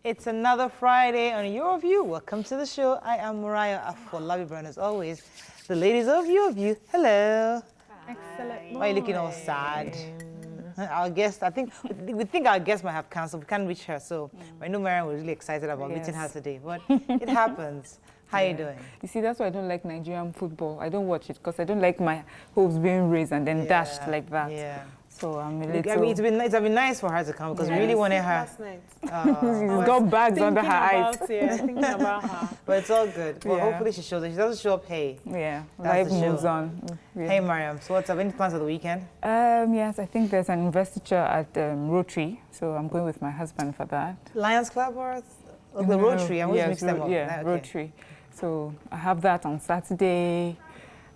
It's another Friday on Your View. Welcome to the show. I am Mariah Afolabi Brown, as always. The ladies of Your View, hello. Excellent. Why are you looking all sad? Our guest, we think our guest might have canceled. We can't reach her, so I know Mariam was really excited about meeting her today, but it happens. How are you doing? You see, that's why I don't like Nigerian football. I don't watch it because I don't like my hopes being raised and then dashed like that. Yeah. So I'm a little... I mean, it's been nice for her to come because we really wanted her. Last night. She's got bags under her eyes. Thinking about her. But it's all good. Well, hopefully she shows up. She doesn't show up, hey. Yeah, That's life the moves show. on. Yeah. Hey, Mariam, so what's up? Any plans for the weekend? Yes, I think there's an investiture at Rotary, so I'm going with my husband for that. Lions Club or the Rotary? I always mix them up. Yeah, Okay. Rotary. So I have that on Saturday.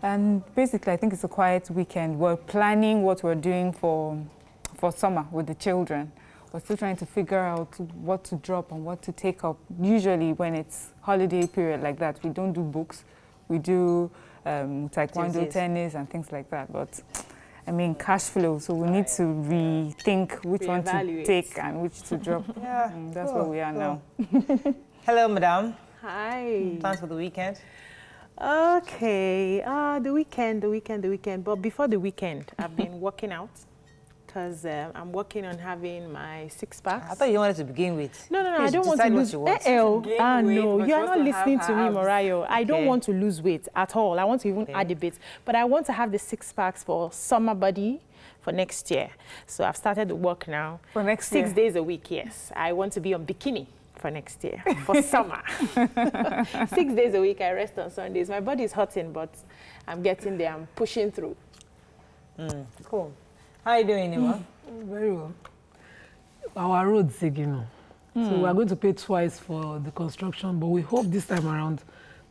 And basically, I think it's a quiet weekend. We're planning what we're doing for summer with the children. We're still trying to figure out what to drop and what to take up. Usually when it's holiday period like that, we don't do books. We do taekwondo, tennis and things like that. But I mean, cash flow, so we need to rethink which one to take and which to drop. Yeah, that's where we are now. Hello, madam. Hi. Plans for the weekend? Okay. The weekend. But before the weekend, I've been working out because I'm working on having my six-pack. I thought you wanted to begin with. No, Please I don't want to lose. No, You are not listening to me, Mariah. I don't want to lose weight at all. I want to even add a bit, but I want to have the six-packs for summer body for next year. So I've started the work now. For next year? 6 days a week, yes. I want to be on bikini for next year, for summer. 6 days a week, I rest on Sundays. My body is hurting, but I'm getting there. I'm pushing through. Cool. How are you doing, Nima? Very well. Our road's again. So we are going to pay twice for the construction, but we hope this time around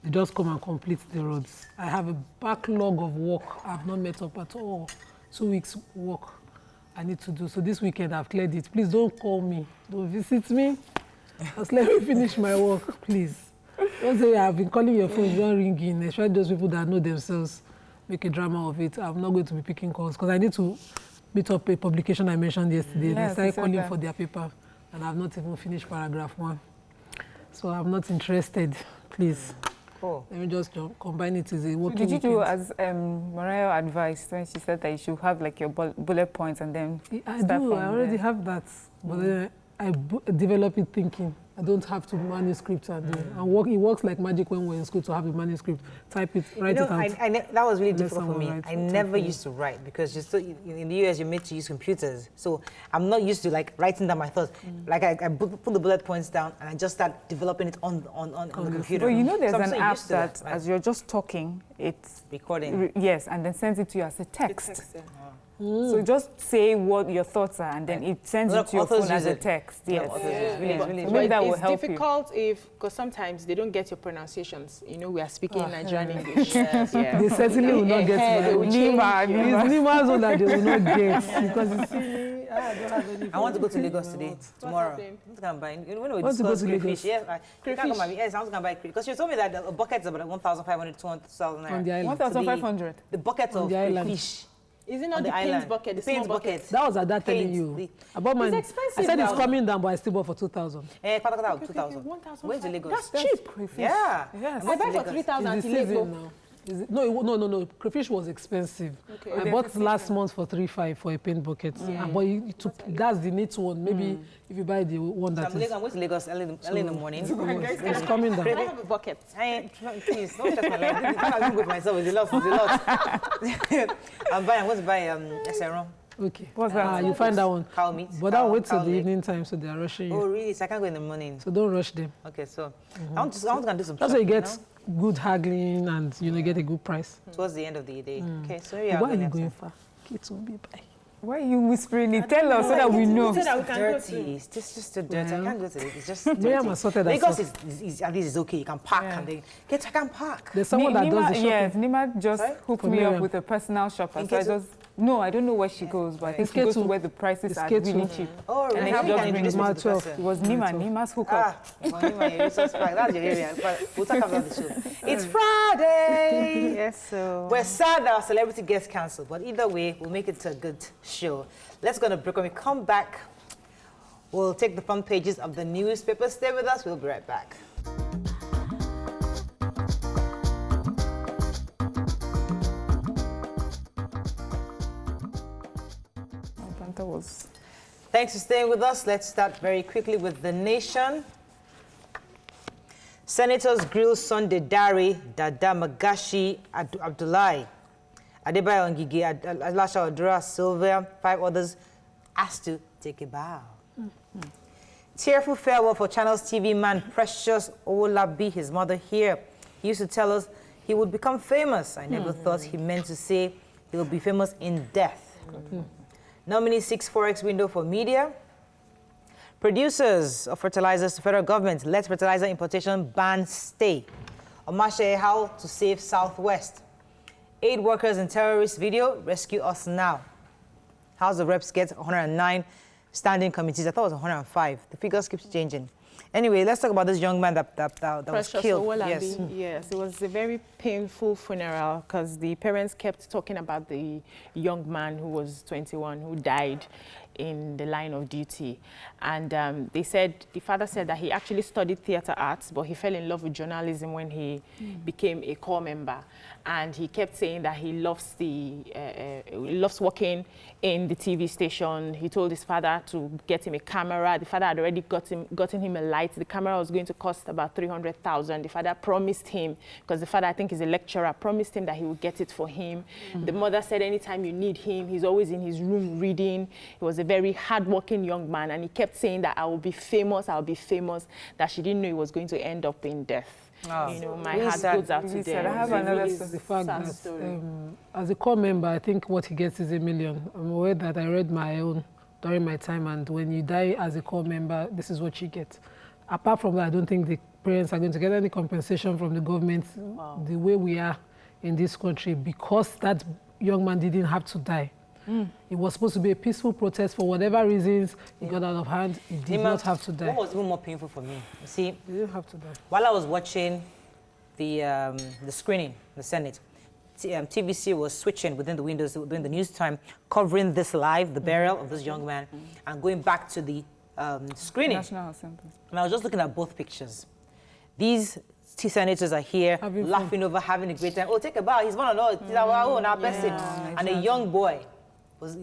they just come and complete the roads. I have a backlog of work I've not met up at all. 2 weeks work I need to do. So this weekend I've cleared it. Please don't call me. Don't visit me. Just let me finish my work, please. Don't say I've been calling your phone, you don't ring in. Especially those people that know themselves, make a drama of it. I'm not going to be picking calls because I need to meet up a publication I mentioned yesterday. They started calling for their paper and I've not even finished paragraph 1. So I'm not interested, please. Cool. Let me just combine it as a working Did you weekend. do as Mariah advised when she said that you should have like your bullet points and then I start do. from I already there? have that. But then I develop it thinking. I don't have to manuscript and it works like magic when we're in school to have a manuscript. Type it, write it out. That was really Let difficult for me. someone write I it never for you. used to write because in the US you're made to use computers. So I'm not used to like writing down my thoughts. Like I put the bullet points down and I just start developing it on the computer. Well, you know there's So I'm an so app used to that right? as you're just talking, it's recording. yes, and then sends it to you as a text. So just say what your thoughts are and then it sends it to your phone as a text. Yes. Really, Maybe that will it's help you. difficult because sometimes they don't get your pronunciations. You know, we are speaking Nigerian English. They certainly will not get They to will know. change It's Nima's own that they will not get because you see, I don't have any. I want to go to Lagos today, tomorrow. happening? I'm just gonna buy. You know when we Want to go discussed to crayfish? Lagos? Yes, yes, I was gonna buy crayfish because she told me that a bucket is about 1,500 to 2,000 naira. On the island. 1,500. The bucket of the island. fish. Is it not On the the paint island. bucket, the paint small bucket? That was at that telling Paint, you. the- I bought mine. expensive I said it's now. coming down, but I still bought for 2,000. Patakata, 2,000. 1,500. Where's the Lagos? That's cheap. Yeah. Yes. I buy for Lagos. 3,000 It's the in Lagos. season now. Is it? No. Crayfish was expensive. Okay. I bought last month for 3,500 for a paint bucket. But that's the neat one. Maybe if you buy the one that I'm going to Lagos early in the morning. it's coming down. Can I have a bucket? Please, don't stress my life. I'm going with myself. It's a lot. I'm going to buy SRM. Okay. What's that? You find that one. Cow meat. But I'll wait till cow the leg. evening time, so they are rushing you. Oh, really? So I can't go in the morning. So don't rush them. Okay, so I want to go and do some That's why you shopping, get good haggling and get a good price. towards the end of the day. Okay, so Why are you going far? Kids will be by. Why are you whispering it? Tell us so that we know. So that we can go Dirty. through. It's just too dirty. I can't go to it. It's just Miriam dirty. has sorted Lagos herself. is at least it's okay. You can park and then I can park. There's someone that does the shopping. Yes, Nima just Sorry? hooked For me up Miriam. with a personal shopper. In So I case of- just no, I don't know where she goes, but I think It's she goes to K2. where the prices It's are K2. really cheap. Oh, And really? then How she can just you brings introduce me Mile to the 12. It person? was Nima's hookup. Well, Nima's park. That's your area. But we'll talk about the show. It's Friday. Yes, so We're sad that our celebrity gets cancelled, but either way, we'll make it to a good show. Let's go on a break. When we come back, We'll take the front pages of the newspapers. Stay with us. We'll be right back. Thanks for staying with us. Let's start very quickly with The Nation. Senators grill Sunday Dari, Dada Magashi, Abdullahi, Adebayo Ngige, Alasha Odura, Sylvia, 5 others asked to take a bow. Tearful farewell for Channels TV man Precious Owolabi, his mother here. He used to tell us he would become famous. I never thought he meant to say he would be famous in death. Nominee 6 Forex window for media. Producers of fertilizers to federal government let fertilizer importation ban stay. Omashe how to save Southwest. Aid workers in terrorist video, rescue us now. House of Reps gets 109 standing committees. I thought it was 105. The figures keeps changing. Anyway, let's talk about this young man that was killed. Yes. Yes, it was a very painful funeral because the parents kept talking about the young man who was 21 who died in the line of duty. And they said, the father said that he actually studied theater arts, but he fell in love with journalism when he became a corps member. And he kept saying that he loves loves working in the TV station. He told his father to get him a camera. The father had already gotten him a light. The camera was going to cost about 300,000. The father promised him, because the father, I think, is a lecturer, promised him that he would get it for him. The mother said anytime you need him, he's always in his room reading. He was a very hardworking young man, and he kept saying that I will be famous, I'll be famous, that she didn't know he was going to end up in death. Oh. You know, my heart goes out to them. I have another the fact that as a corps member, I think what he gets is $1 million. I'm aware that I read my own during my time, and when you die as a corps member, this is what you get. Apart from that, I don't think the parents are going to get any compensation from the government the way we are in this country, because that young man didn't have to die. It was supposed to be a peaceful protest. For whatever reasons, it got out of hand. It did not have to die. What was even more painful for me, you see, It didn't have to die. while I was watching the screening, the Senate, TVC was switching within the windows during the news time, covering this live, the burial of this young man, and going back to the screening. National Assembly. And I was just looking at both pictures. These senators are here laughing over having a great time. Oh, take a bow. He's one of those. He's our own, our person. And a young boy was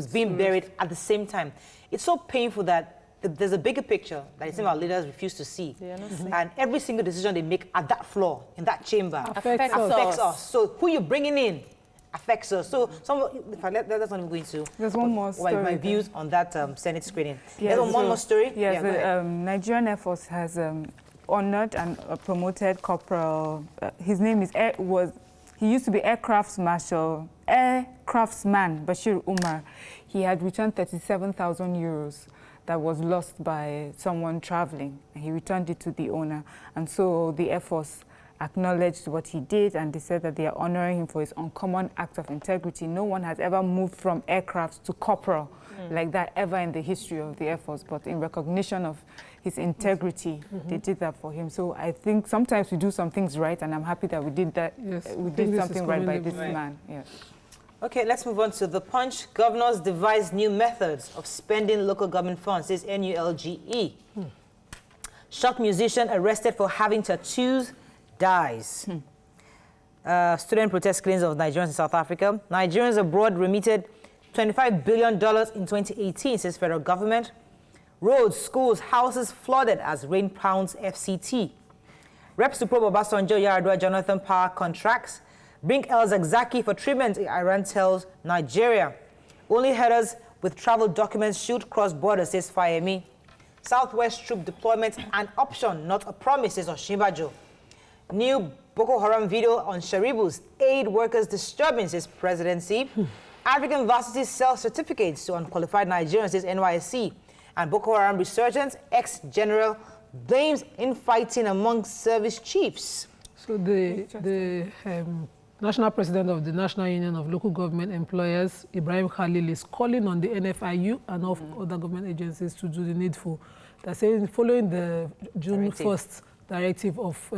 being buried at the same time. It's so painful that there's a bigger picture that it seems our leaders refuse to see. And every single decision they make at that floor, in that chamber, affects us. So who you're bringing in affects us. So that's not even going to. There's one more story. My views on that Senate screening. Yes, there's one more story? Yes, the Nigerian Air Force has honored and promoted Corporal. His name is he used to be Aircraftsman Bashir Umar. He had returned 37,000 euros that was lost by someone traveling. He returned it to the owner. And so the Air Force acknowledged what he did, and they said that they are honoring him for his uncommon act of integrity. No one has ever moved from aircraft to corporal like that ever in the history of the Air Force, but in recognition of his integrity, they did that for him. So I think sometimes we do some things right, and I'm happy that we did that. Yes, we did something right by this man. Yes. Okay, let's move on to The Punch. Governors devise new methods of spending local government funds, says NULGE. Shock musician arrested for having tattoos dies. Student protest killings of Nigerians in South Africa. Nigerians abroad remitted $25 billion in 2018, says federal government. Roads, schools, houses flooded as rain pounds FCT. Reps to probe Obasanjo, Yaradua, Jonathan Power contracts. Bring El Zakzaki for treatment, Iran tells Nigeria. Only headers with travel documents should cross borders, says Fayemi. Southwest troop deployment an option, not a promise, says Oshimbajo. New Boko Haram video on Sharibu's aid workers disturbing, says presidency. African varsities sell certificates to unqualified Nigerians, says NYSC. And Boko Haram resurgence, ex-general blames infighting among service chiefs. So the national president of the National Union of Local Government Employers, Ibrahim Khalil, is calling on the NFIU and other government agencies to do the needful. They're saying, following the June 1st directive of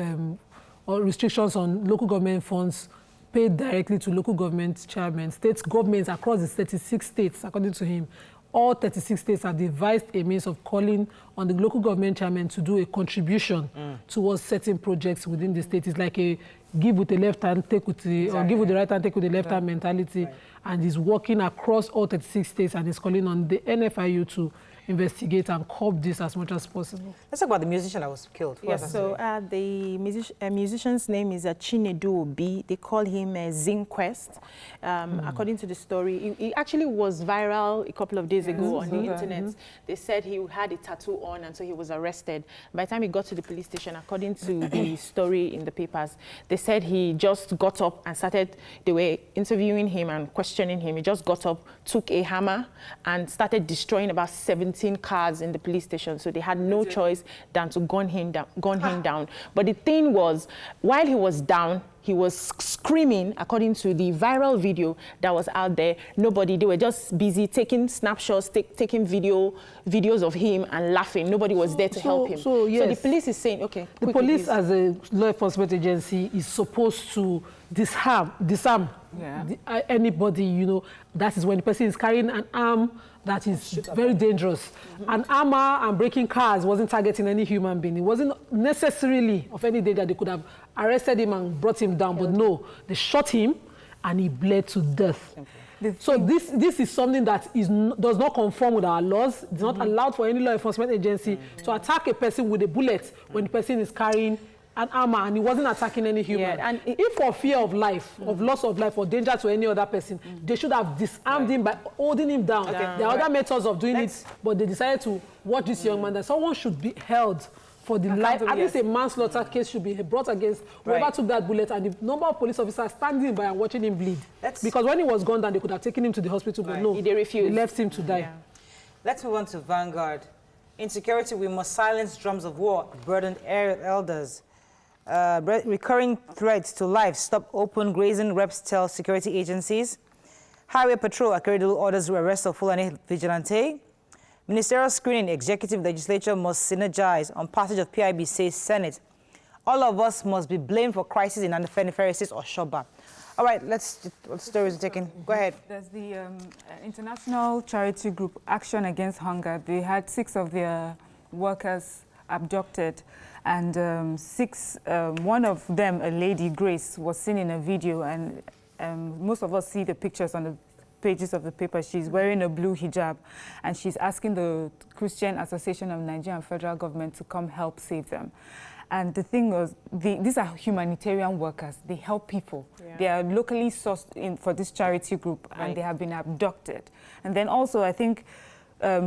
or restrictions on local government funds paid directly to local government chairmen, state governments across the 36 states, according to him, all 36 states have devised a means of calling on the local government chairman to do a contribution towards certain projects within the state. It's like a give with the left hand, take with the, or give with the right hand, take with the left hand mentality. And he's working across all 36 states and is calling on the NFIU to investigate and curb this as much as possible. Let's talk about the musician that was killed. Yes, so the musician's name is Chinedu Obi. They call him Zinquest. According to the story, he actually was viral a couple of days ago on the internet. They said he had a tattoo on, and so he was arrested. By the time he got to the police station, according to the story in the papers, they said he just got up and started, they were interviewing him and questioning him. He just got up, took a hammer, and started destroying about 17 cars in the police station. So they had no choice than to gun him down. But the thing was, while he was down, he was screaming, according to the viral video that was out there. Nobody, they were just busy taking snapshots, taking videos of him and laughing. Nobody was there to help him. So the police is saying, okay. The police, as a law enforcement agency, is supposed to disarm anybody, you know. That is when the person is carrying an arm that is very dangerous. An armor and breaking cars wasn't targeting any human being. It wasn't necessarily of any danger. They could have arrested him and brought him down, but no, they shot him and he bled to death. So this is something that does not conform with our laws. It's not allowed for any law enforcement agency to attack a person with a bullet when the person is carrying an armor and he wasn't attacking any human. And if for fear of life, of loss of life, or danger to any other person, they should have disarmed him by holding him down. There are other methods of doing it, but they decided to watch this young man. That someone should be held for the life. At least a manslaughter case should be brought against whoever took that bullet, and the number of police officers standing by and watching him bleed. Because when he was gunned down, they could have taken him to the hospital, but no, they refused. They left him to die. Let's move on to Vanguard. Insecurity, we must silence drums of war, burdened elders. Recurring threats to life, stop open grazing, reps tell security agencies. Highway Patrol, Akeredolu orders arrest of Fulani vigilante. Ministerial screening, executive legislature must synergize on passage of PIB, says Senate. All of us must be blamed for crisis in Anafeniferisis or Shoba. All right, what stories are taken? Go ahead. There's the international charity group Action Against Hunger. They had 6 of their workers abducted, and one of them, a lady, Grace, was seen in a video, and most of us see the pictures on the pages of the paper. She's wearing a blue hijab, and she's asking the Christian Association of Nigerian federal government to come help save them. And the thing was, these are humanitarian workers. They help people. They are locally sourced for this charity group, and they have been abducted. And then also, I think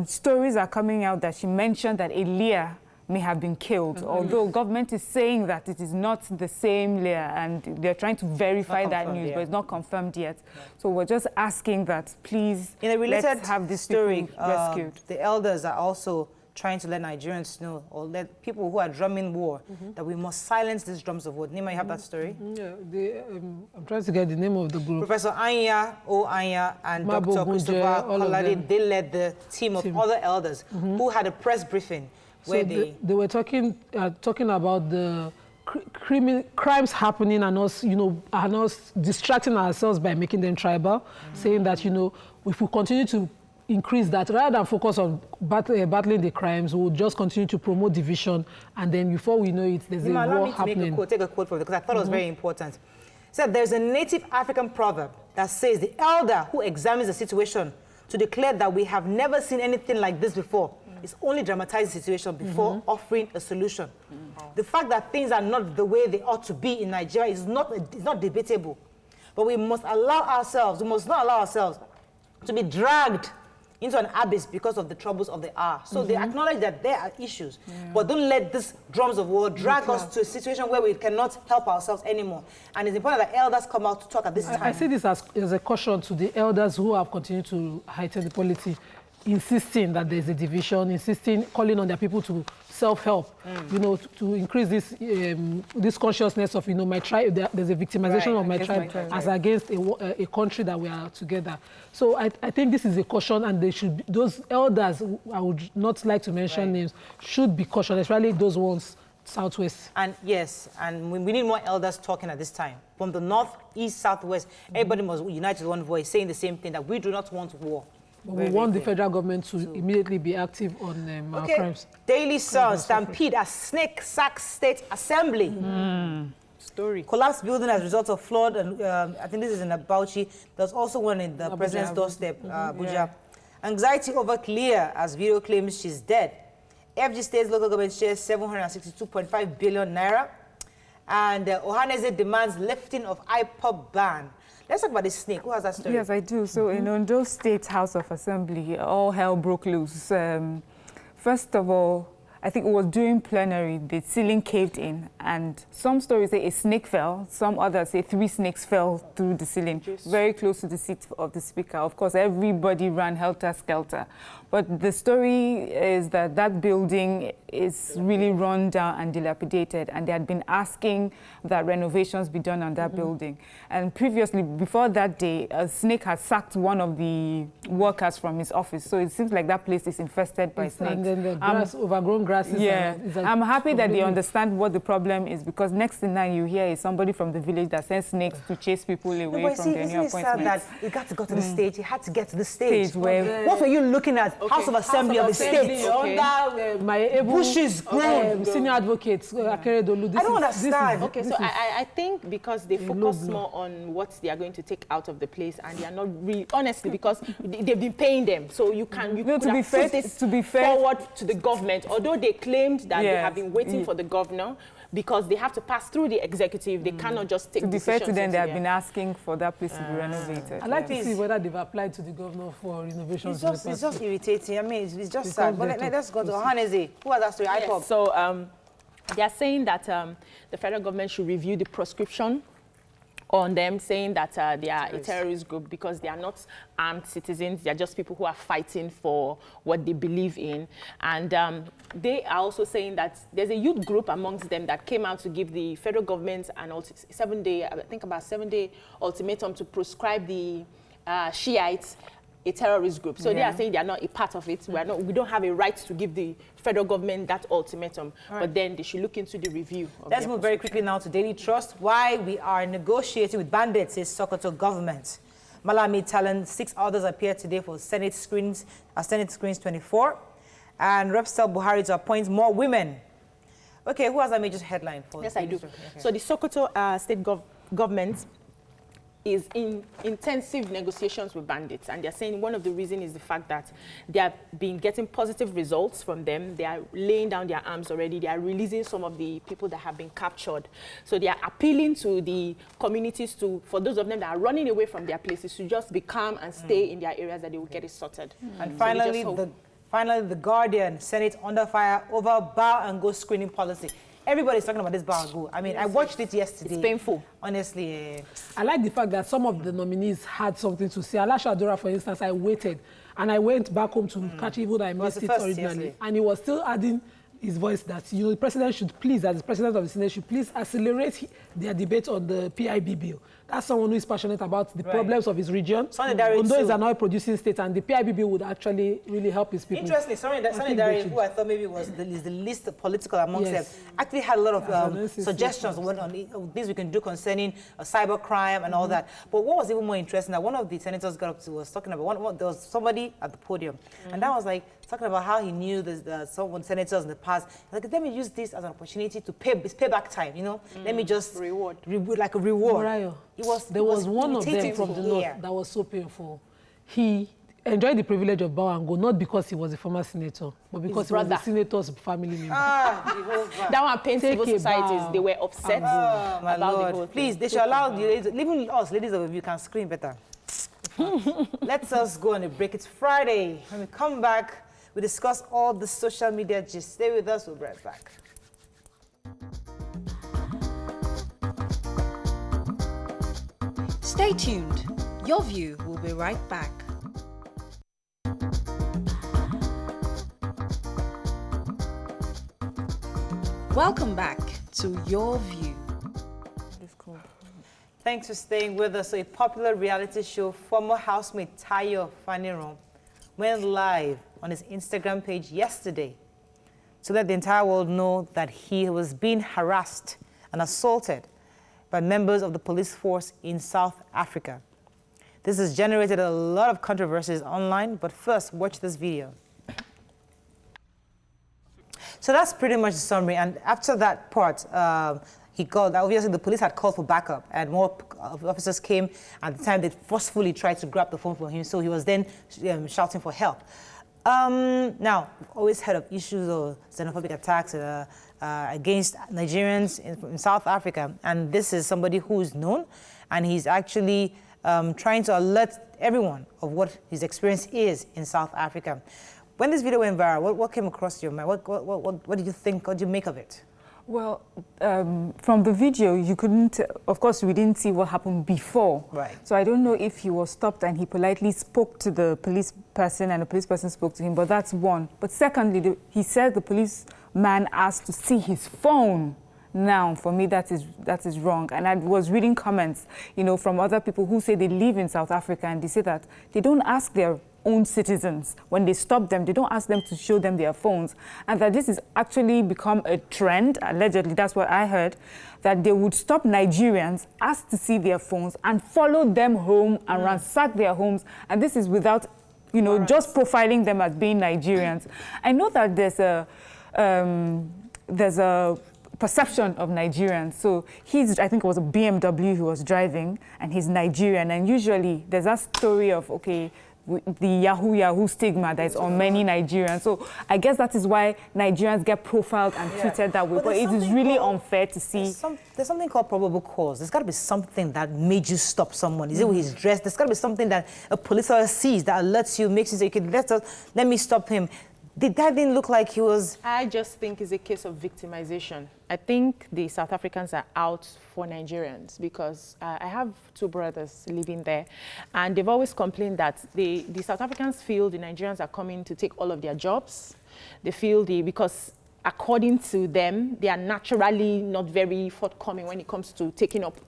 stories are coming out that she mentioned that Elia may have been killed, although government is saying that it is not the same Leah, and they're trying to verify that news, but it's not confirmed yet. So we're just asking that, please, in a related let's have this story rescued. The elders are also trying to let Nigerians know, or let people who are drumming war, that we must silence these drums of war. Nima, you have that story? Yeah, I'm trying to get the name of the group. Professor Anya, and Dr. Christopher Kolade, they led the team of other elders who had a press briefing. So they were talking about the crimes happening and us, and us distracting ourselves by making them tribal, saying that, if we continue to increase that, rather than focus on battling the crimes, we'll just continue to promote division, and then before we know it, there's a war happening. Take a quote from it, because I thought it was very important. It said, there's a native African proverb that says, the elder who examines the situation to declare that we have never seen anything like this before is only dramatizing the situation before offering a solution. The fact that things are not the way they ought to be in Nigeria is not debatable. But we must not allow ourselves to be dragged into an abyss because of the troubles of the hour. So they acknowledge that there are issues, but don't let these drums of war drag us to a situation where we cannot help ourselves anymore. And it's important that elders come out to talk at this time. I see this as a caution to the elders who have continued to heighten the polity, insisting that there's a division, calling on their people to self-help, to increase this consciousness of, my tribe, there's a victimization of my tribe as against a country that we are together. So I think this is a caution, and those elders, I would not like to mention names, should be cautioned, especially those ones southwest. And yes, and we need more elders talking at this time. From the north, east, southwest, everybody must unite with one voice, saying the same thing, that we do not want war. But we want the federal government to immediately be active on our crimes. Daily Sun, stampede as snake sacks state assembly. Story. Collapsed building as a result of flood, and I think this is in Bauchi. There's also one in the president's doorstep, Abuja. Yeah. Anxiety over Clear as video claims she's dead. FG State's local government shares 762.5 billion naira. And Ohaneze demands lifting of IPOB ban. Let's talk about the snake. Who has that story? Yes, I do. So in Ondo State House of Assembly, all hell broke loose. First of all, I think it was during plenary, the ceiling caved in, and some stories say a snake fell, some others say 3 snakes fell through the ceiling, very close to the seat of the speaker. Of course, everybody ran helter-skelter. But the story is that that building is really run down and dilapidated, and they had been asking that renovations be done on that building. And previously, before that day, a snake had sacked one of the workers from his office. So it seems like that place is infested by snakes. And then the grass, overgrown grasses. Yeah, I'm happy that they understand what the problem is, because next thing now you hear is somebody from the village that sends snakes to chase people away from their new appointments. That it got to go to the stage. It had to get to the stage. Where, what were you looking at? House of Assembly of the state. Under my bushes grown. Senior advocates. I don't understand. Okay, so I think because they focus more on what they are going to take out of the place, and they are not really, honestly, because they've been paying them. So you can, to be fair, forward to the government, although they claimed that they have been waiting for the governor, because they have to pass through the executive. They cannot just take decisions. To be fair to them, they have been asking for that place to be renovated. I'd like to see whether they've applied to the governor for renovations. It's just irritating. I mean, it's just sad. But let's go to Ohaneze. Who has that story? IPOB. So they are saying that the federal government should review the proscription on them, saying that they are a terrorist group because they are not armed citizens. They are just people who are fighting for what they believe in. And they are also saying that there's a youth group amongst them that came out to give the federal government an 7-day ultimatum to proscribe the Shiites a terrorist group. So they are saying they are not a part of it. We don't have a right to give the federal government that ultimatum. But then they should look into the review. Let's move very quickly now to Daily Trust. Why we are negotiating with bandits, says Sokoto government. Malami Talent, 6 others appear today for Senate screens 24. And Repstel Buhari to appoint more women. Okay, who has that major headline for? Yes, I do. Okay. So the Sokoto state government is in intensive negotiations with bandits, and they're saying one of the reasons is the fact that they have been getting positive results from them. They are laying down their arms already. They are releasing some of the people that have been captured. So they are appealing to the communities for those of them that are running away from their places, to just be calm and stay in their areas, that they will get it sorted. And finally, the Guardian, Senate under fire over bar and go screening policy. Everybody's talking about this bar and go. I mean, I watched it yesterday. It's painful. Honestly. I like the fact that some of the nominees had something to say. Alasha Adora, for instance, I waited. And I went back home to catch it, even though I missed it originally. And he was still adding his voice that, the president should please, as the president of the Senate, should please accelerate their debate on the PIB bill. That's someone who is passionate about the problems of his region. Ondo is an oil-producing state, and the PIB bill would actually really help his people. Interestingly, Sonny, who I thought maybe was the least political amongst them, actually had a lot of suggestions on things we can do concerning cybercrime and all that. But what was even more interesting, that one of the senators got up to was talking about, there was somebody at the podium, and that was like, talking about how he knew some senators in the past. Like, let me use this as an opportunity to payback time, Let me just reward. Like a reward. Mariah, there was one of them from the north that was so painful. He enjoyed the privilege of bow and go, not because he was a former senator, but because he was the senator's family member. That one paints civil societies. They were upset about the whole thing. Please, they should allow the ladies, even us, ladies of you can scream better. Let's us go on a break. It's Friday. When we come back, we discuss all the social media gist. Stay with us, we'll be right back. Stay tuned. Your View will be right back. Welcome back to Your View. Thanks for staying with us. So a popular reality show, former housemate Tayo Faniron, went live on his Instagram page yesterday to let the entire world know that he was being harassed and assaulted by members of the police force in South Africa. This has generated a lot of controversies online, but first, watch this video. So that's pretty much the summary, and after that part, obviously the police had called for backup, and more officers came. At the time, they forcefully tried to grab the phone from him, so he was then shouting for help. Now, we've always heard of issues of xenophobic attacks against Nigerians in South Africa, and this is somebody who is known, and he's actually trying to alert everyone of what his experience is in South Africa. When this video went viral, what came across your mind? What did you think? What did you make of it? Well, from the video, you couldn't, of course, we didn't see what happened before. Right. So I don't know if he was stopped and he politely spoke to the police person and the police person spoke to him, but that's one. But secondly, he said the policeman asked to see his phone. Now, for me, that is wrong. And I was reading comments, from other people who say they live in South Africa, and they say that they don't ask their own citizens. When they stop them, they don't ask them to show them their phones. And that this has actually become a trend, allegedly, that's what I heard, that they would stop Nigerians, ask to see their phones, and follow them home and ransack their homes. And this is without, just profiling them as being Nigerians. I know that there's a perception of Nigerians. So I think it was a BMW he was driving, and he's Nigerian. And usually there's that story of, the Yahoo stigma that is on many Nigerians. So I guess that is why Nigerians get profiled and treated that way. But it is really unfair to see. There's something called probable cause. There's got to be something that made you stop someone. Is it with his dress? There's got to be something that a police officer sees that alerts you, makes you say, okay, let me stop him. The guy didn't look like he was... I just think it's a case of victimization. I think the South Africans are out for Nigerians because I have two brothers living there, and they've always complained that the South Africans feel the Nigerians are coming to take all of their jobs. They feel because according to them, they are naturally not very forthcoming when it comes to taking up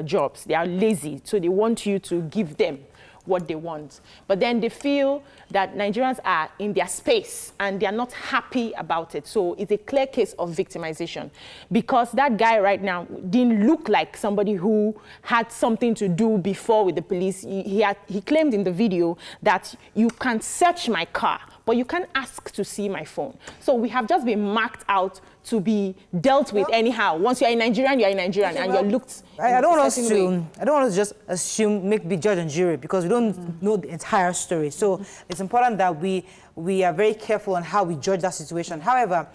jobs. They are lazy, so they want you to give them what they want. But then they feel that Nigerians are in their space and they are not happy about it. So it's a clear case of victimization, because that guy right now didn't look like somebody who had something to do before with the police. He claimed in the video that you can search my car, but you can't ask to see my phone. So we have just been marked out to be dealt with anyhow. Once you're in Nigerian, you're in Nigerian, and you're looked. I don't want us to just assume, be judge and jury, because we don't know the entire story. So it's important that we are very careful on how we judge that situation. However,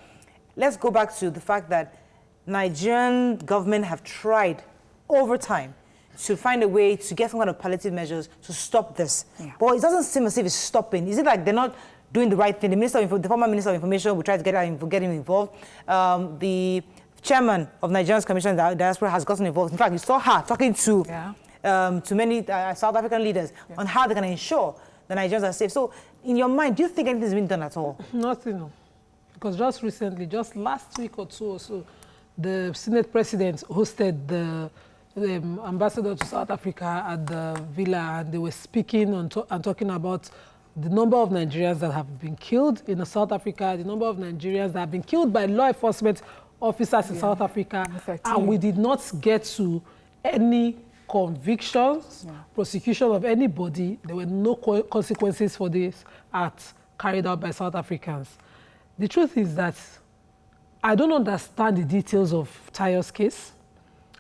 let's go back to the fact that Nigerian government have tried over time to find a way to get some kind of palliative measures to stop this. Yeah. But it doesn't seem as if it's stopping. Is it like they're not doing the right thing? The former Minister of Information will try to get him involved. The chairman of Nigerian's Commission on Diaspora has gotten involved. In fact, you saw her talking to many South African leaders on how they're going to ensure the Nigerians are safe. So, in your mind, do you think anything's been done at all? Nothing, no. Because just recently, just last week or two or so, the Senate President hosted the ambassador to South Africa at the villa, and they were speaking and talking about the number of Nigerians that have been killed in South Africa, the number of Nigerians that have been killed by law enforcement officers in South Africa, and we did not get to any convictions, prosecution of anybody. There were no consequences for this act carried out by South Africans. The truth is that I don't understand the details of Tayo's case.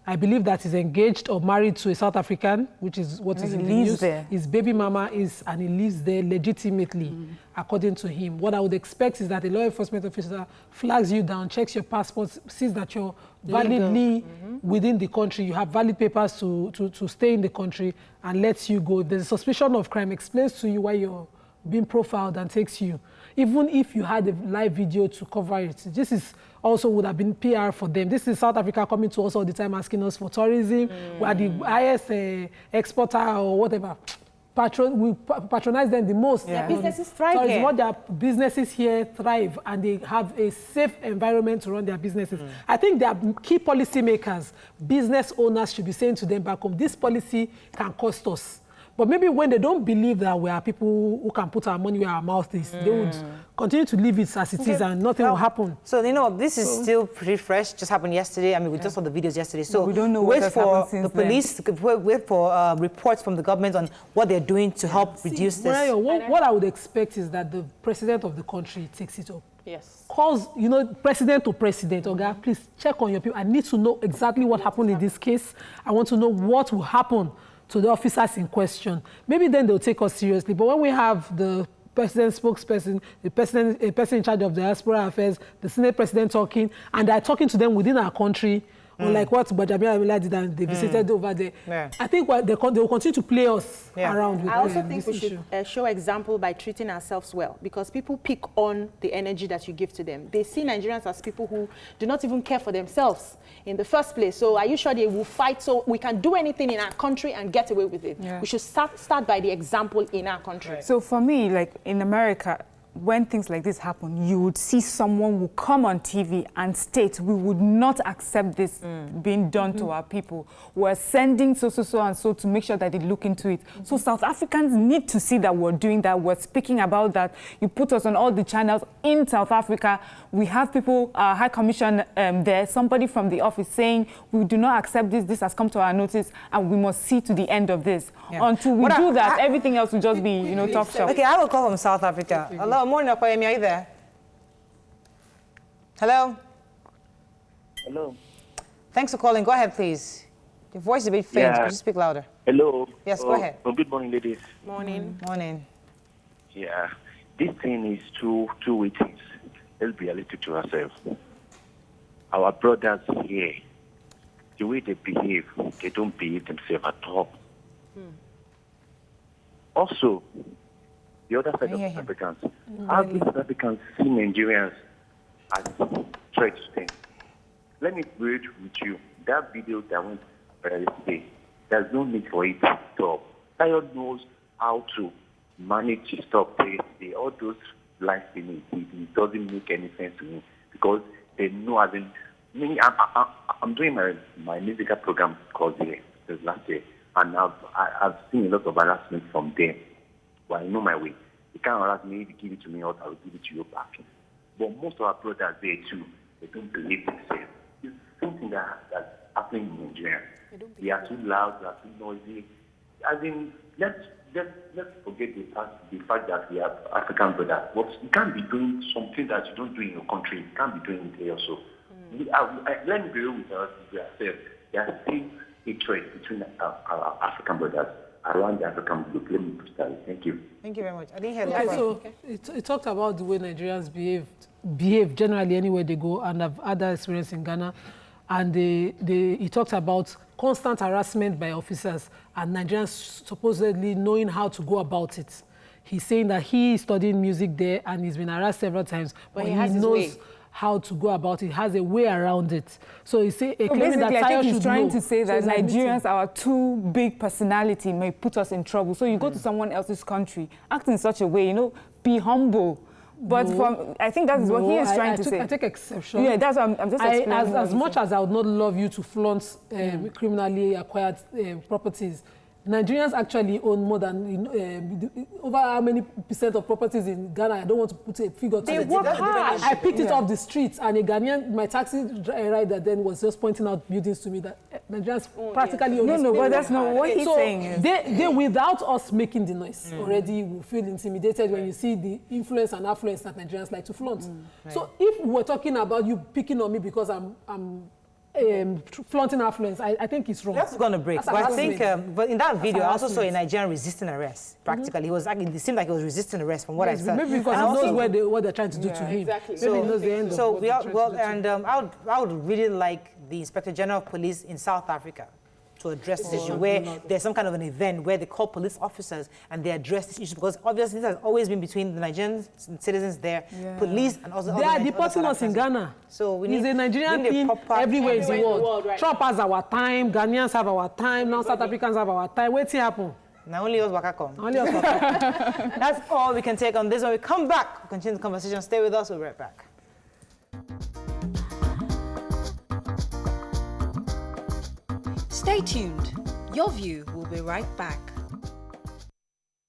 I believe that he's engaged or married to a South African, which is what is in the news. There. His baby mama is, and he lives there legitimately, according to him. What I would expect is that a law enforcement officer flags you down, checks your passport, sees that you're validly within the country, you have valid papers to stay in the country, and lets you go. If there's a suspicion of crime, explains to you why you're being profiled and takes you. Even if you had a live video to cover it, this is also would have been PR for them. This is South Africa coming to us all the time asking us for tourism. We are the highest exporter or whatever. We patronize them the most. Their businesses thrive here. What their businesses here thrive, and they have a safe environment to run their businesses. I think their key policy makers, business owners should be saying to them back home, this policy can cost us. But maybe when they don't believe that we are people who can put our money where our mouth is, they would continue to leave it as it is and nothing will happen. So, this is still pretty fresh, just happened yesterday. I mean, we just saw the videos yesterday. So we don't know wait what for has happened the police, wait for reports from the government on what they're doing to help reduce this. Mariah, what I would expect is that the president of the country takes it up. Yes. Calls, president to president, okay, please check on your people. I need to know exactly what happened in this case. I want to know what will happen to the officers in question. Maybe then they'll take us seriously. But when we have the president spokesperson, a person in charge of diaspora affairs, the Senate president talking, and they're talking to them within our country, like what Bajabia Amila did and they visited over there. Yeah. I think they will continue to play us around with I also think we should show example by treating ourselves well, because people pick on the energy that you give to them. They see Nigerians as people who do not even care for themselves in the first place. So are you sure they will fight so we can do anything in our country and get away with it? Yeah. We should start by the example in our country. Right. So for me, like in America, when things like this happen, you would see someone who come on TV and state, we would not accept this being done to our people. We're sending so and so to make sure that they look into it. So South Africans need to see that we're doing that. We're speaking about that. You put us on all the channels in South Africa. We have people, High Commission there, somebody from the office saying, we do not accept this. This has come to our notice and we must see to the end of this. Yeah. Until we do that, everything else will just be, tough shop. Okay, I will call from South Africa. Hello, morning, Okoyemi, are you there? Hello? Hello. Thanks for calling. Go ahead, please. Your voice is a bit faint. Could you speak louder? Hello. Yes, go ahead. Good morning, ladies. Morning. Morning. Yeah. This thing is two-way things. Let's be realistic to ourselves. Our brothers here, the way they behave, they don't behave themselves at all. Also, the other side of South Africans, how do South Africans see Nigerians as threats to them? Let me bridge with you. That video that went viral today, there's no need for it to stop. Tayo knows how to manage to stop this. All those lies they need, it doesn't make any sense to me because they know as in, I'm doing my musical program called this last year, and I've seen a lot of harassment from them. Well, I know my way. You can't harass me, if you give it to me, or I will give it to you back. But most of our brothers there too, they don't believe themselves. It's something that's happening in Nigeria. They are too loud, they are too noisy. As in, let's forget the fact that we are African brothers. But you can't be doing something that you don't do in your country. You can't be doing it here also. Let me be real with ourselves. There are still hatred between our African brothers around the African group. Let me put that. Thank you. Thank you very much. I didn't hear that. So it talked about the way Nigerians behave generally anywhere they go, and I've had that experience in Ghana. And he talked about constant harassment by officers and Nigerians supposedly knowing how to go about it. He's saying that he is studying music there and he's been harassed several times, but he knows how to go about it. He has a way around it. So he's claiming that I think he's trying to say that Nigerians, our too big personality may put us in trouble. So you go to someone else's country, act in such a way, be humble. But I think that is what he is trying to say. I take exception. Yeah, that's what I'm just explaining. As much as I would not love you to flaunt criminally acquired properties, Nigerians actually own more than over how many percent of properties in Ghana? I don't want to put a figure to it. They work hard. I picked it off the streets, and a Ghanaian, my taxi rider then was just pointing out buildings to me that Nigerians practically own. No, but that's not what he's saying. They without us making the noise already will feel intimidated when you see the influence and affluence that Nigerians like to flaunt. So if we're talking about you picking on me because I'm flaunting affluence, I think it's wrong. That's going to break. But I think, but in that video, I also saw a Nigerian resisting arrest. Practically, it seemed like he was resisting arrest from what I saw. Maybe because he knows what they're trying to do to him. Exactly. Maybe he knows the end of what they're trying to do to him. I would really like the Inspector General of Police in South Africa to address this issue, where there's some kind of an event where they call police officers and they address this issue, because obviously this has always been between the Nigerian citizens there, police, and also they are deporting us in Ghana. So we need, it's a Nigerian thing everywhere in the world. Right? Trump has our time, Ghanaians have our time, now South Africans have our time. What's happen? Now only us waka come. Only us waka. That's all we can take on this. When we come back, we'll continue the conversation. Stay with us. We'll be right back. Stay tuned. Your View will be right back.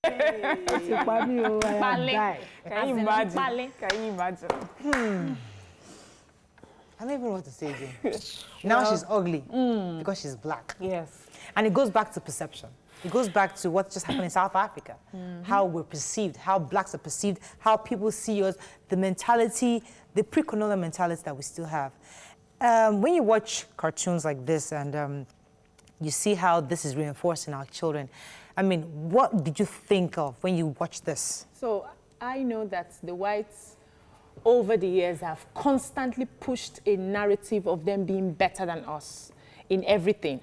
Can you imagine? Can you imagine? I don't even know what to say again. Now she's ugly because she's black. Yes. And it goes back to perception. It goes back to what just happened in South Africa, how we're perceived, how blacks are perceived, how people see us, the mentality, the pre-colonial mentality that we still have. When you watch cartoons like this and you see how this is reinforced in our children, I mean, what did you think of when you watched this? So I know that the whites over the years have constantly pushed a narrative of them being better than us in everything.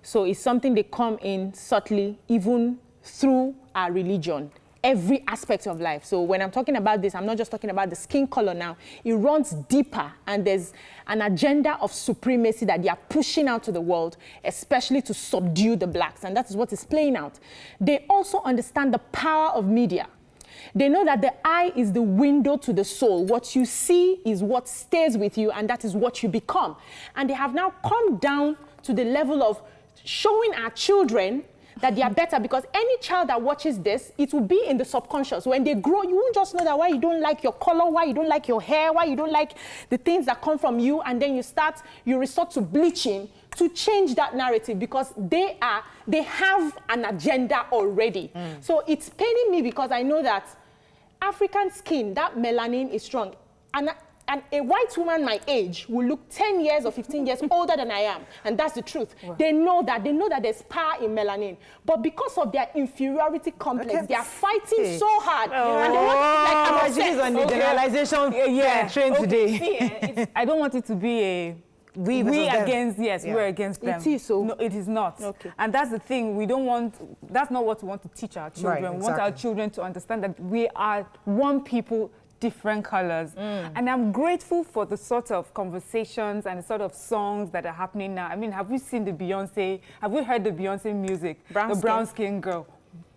So it's something they come in subtly, even through our religion, every aspect of life. So when I'm talking about this, I'm not just talking about the skin color now. It runs deeper, and there's an agenda of supremacy that they are pushing out to the world, especially to subdue the blacks, and that is what is playing out. They also understand the power of media. They know that the eye is the window to the soul. What you see is what stays with you, and that is what you become. And they have now come down to the level of showing our children that they are better, because any child that watches this, it will be in the subconscious. When they grow, you won't just know that why you don't like your color, why you don't like your hair, why you don't like the things that come from you, and then you resort to bleaching to change that narrative, because they have an agenda already. So it's paining me because I know that African skin, that melanin is strong. And a white woman my age will look 10 years or 15 years older than I am. And that's the truth. Wow. They know that there's power in melanin. But because of their inferiority complex, they are fighting so hard. And they want to, like, on the generalization train today. See, I don't want it to be a we against, we're against them. It is so. No, it is not. Okay. And that's the thing, we don't want, that's not what we want to teach our children. Right, We want our children to understand that we are one people, different colors. And I'm grateful for the sort of conversations and the sort of songs that are happening now. I mean, have we seen the Beyonce, have we heard the Beyonce music? The brown skin girl.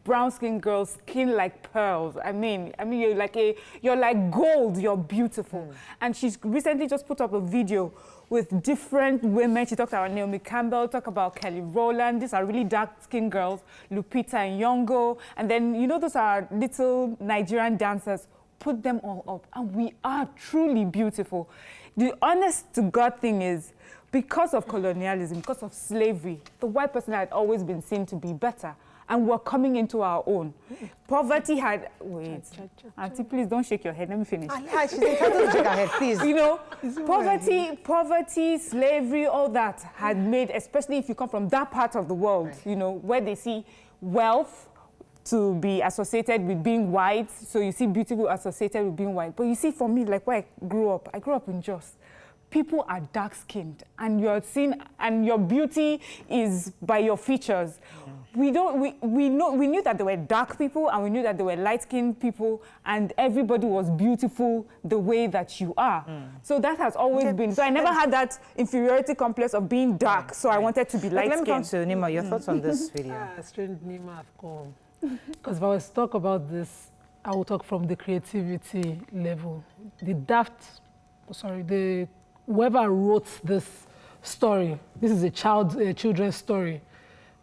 Brown skin girl, skin like pearls. I mean, you're like gold, you're beautiful. And she's recently just put up a video with different women. She talked about Naomi Campbell, talked about Kelly Rowland. These are really dark-skinned girls, Lupita Nyong'o. And then, you know, those are little Nigerian dancers. Put them all up, and we are truly beautiful. The honest-to-God thing is, because of colonialism, because of slavery, the white person had always been seen to be better, and we're coming into our own. Poverty had... Wait. Auntie, please don't shake your head. Let me finish. She's entitled to shake her head, please. You know, poverty, slavery, all that had made, especially if you come from that part of the world, you know, where they see wealth to be associated with being white, so you see beautiful associated with being white. But you see, for me, like where I grew up in Jos. People are dark-skinned, and you're seen, and your beauty is by your features. We knew that there were dark people, and we knew that there were light-skinned people, and everybody was beautiful the way that you are. So that has always been. So I never had that inferiority complex of being dark. So I wanted to be light-skinned. Let me come to Nima. Your thoughts on this video? Strange Nima have come. Because if I was to talk about this, I will talk from the creativity level. Whoever wrote this story, this is a children's story,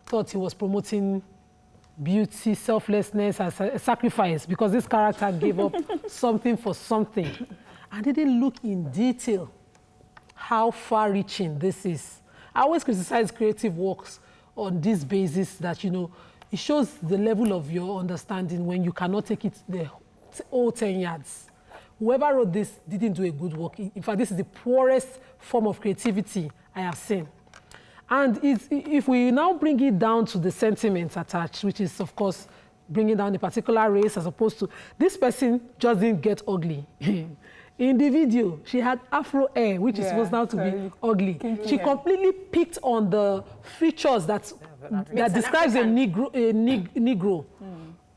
thought he was promoting beauty, selflessness as a sacrifice, because this character gave up something for something. And didn't look in detail how far-reaching this is. I always criticize creative works on this basis that, you know, it shows the level of your understanding when you cannot take it the whole 10 yards. Whoever wrote this didn't do a good work. In fact, this is the poorest form of creativity I have seen. And if we now bring it down to the sentiments attached, which is, of course, bringing down a particular race as opposed to, this person just didn't get ugly. In the video, she had afro hair, which is supposed now to be ugly. She completely picked on the features that describes a Negro.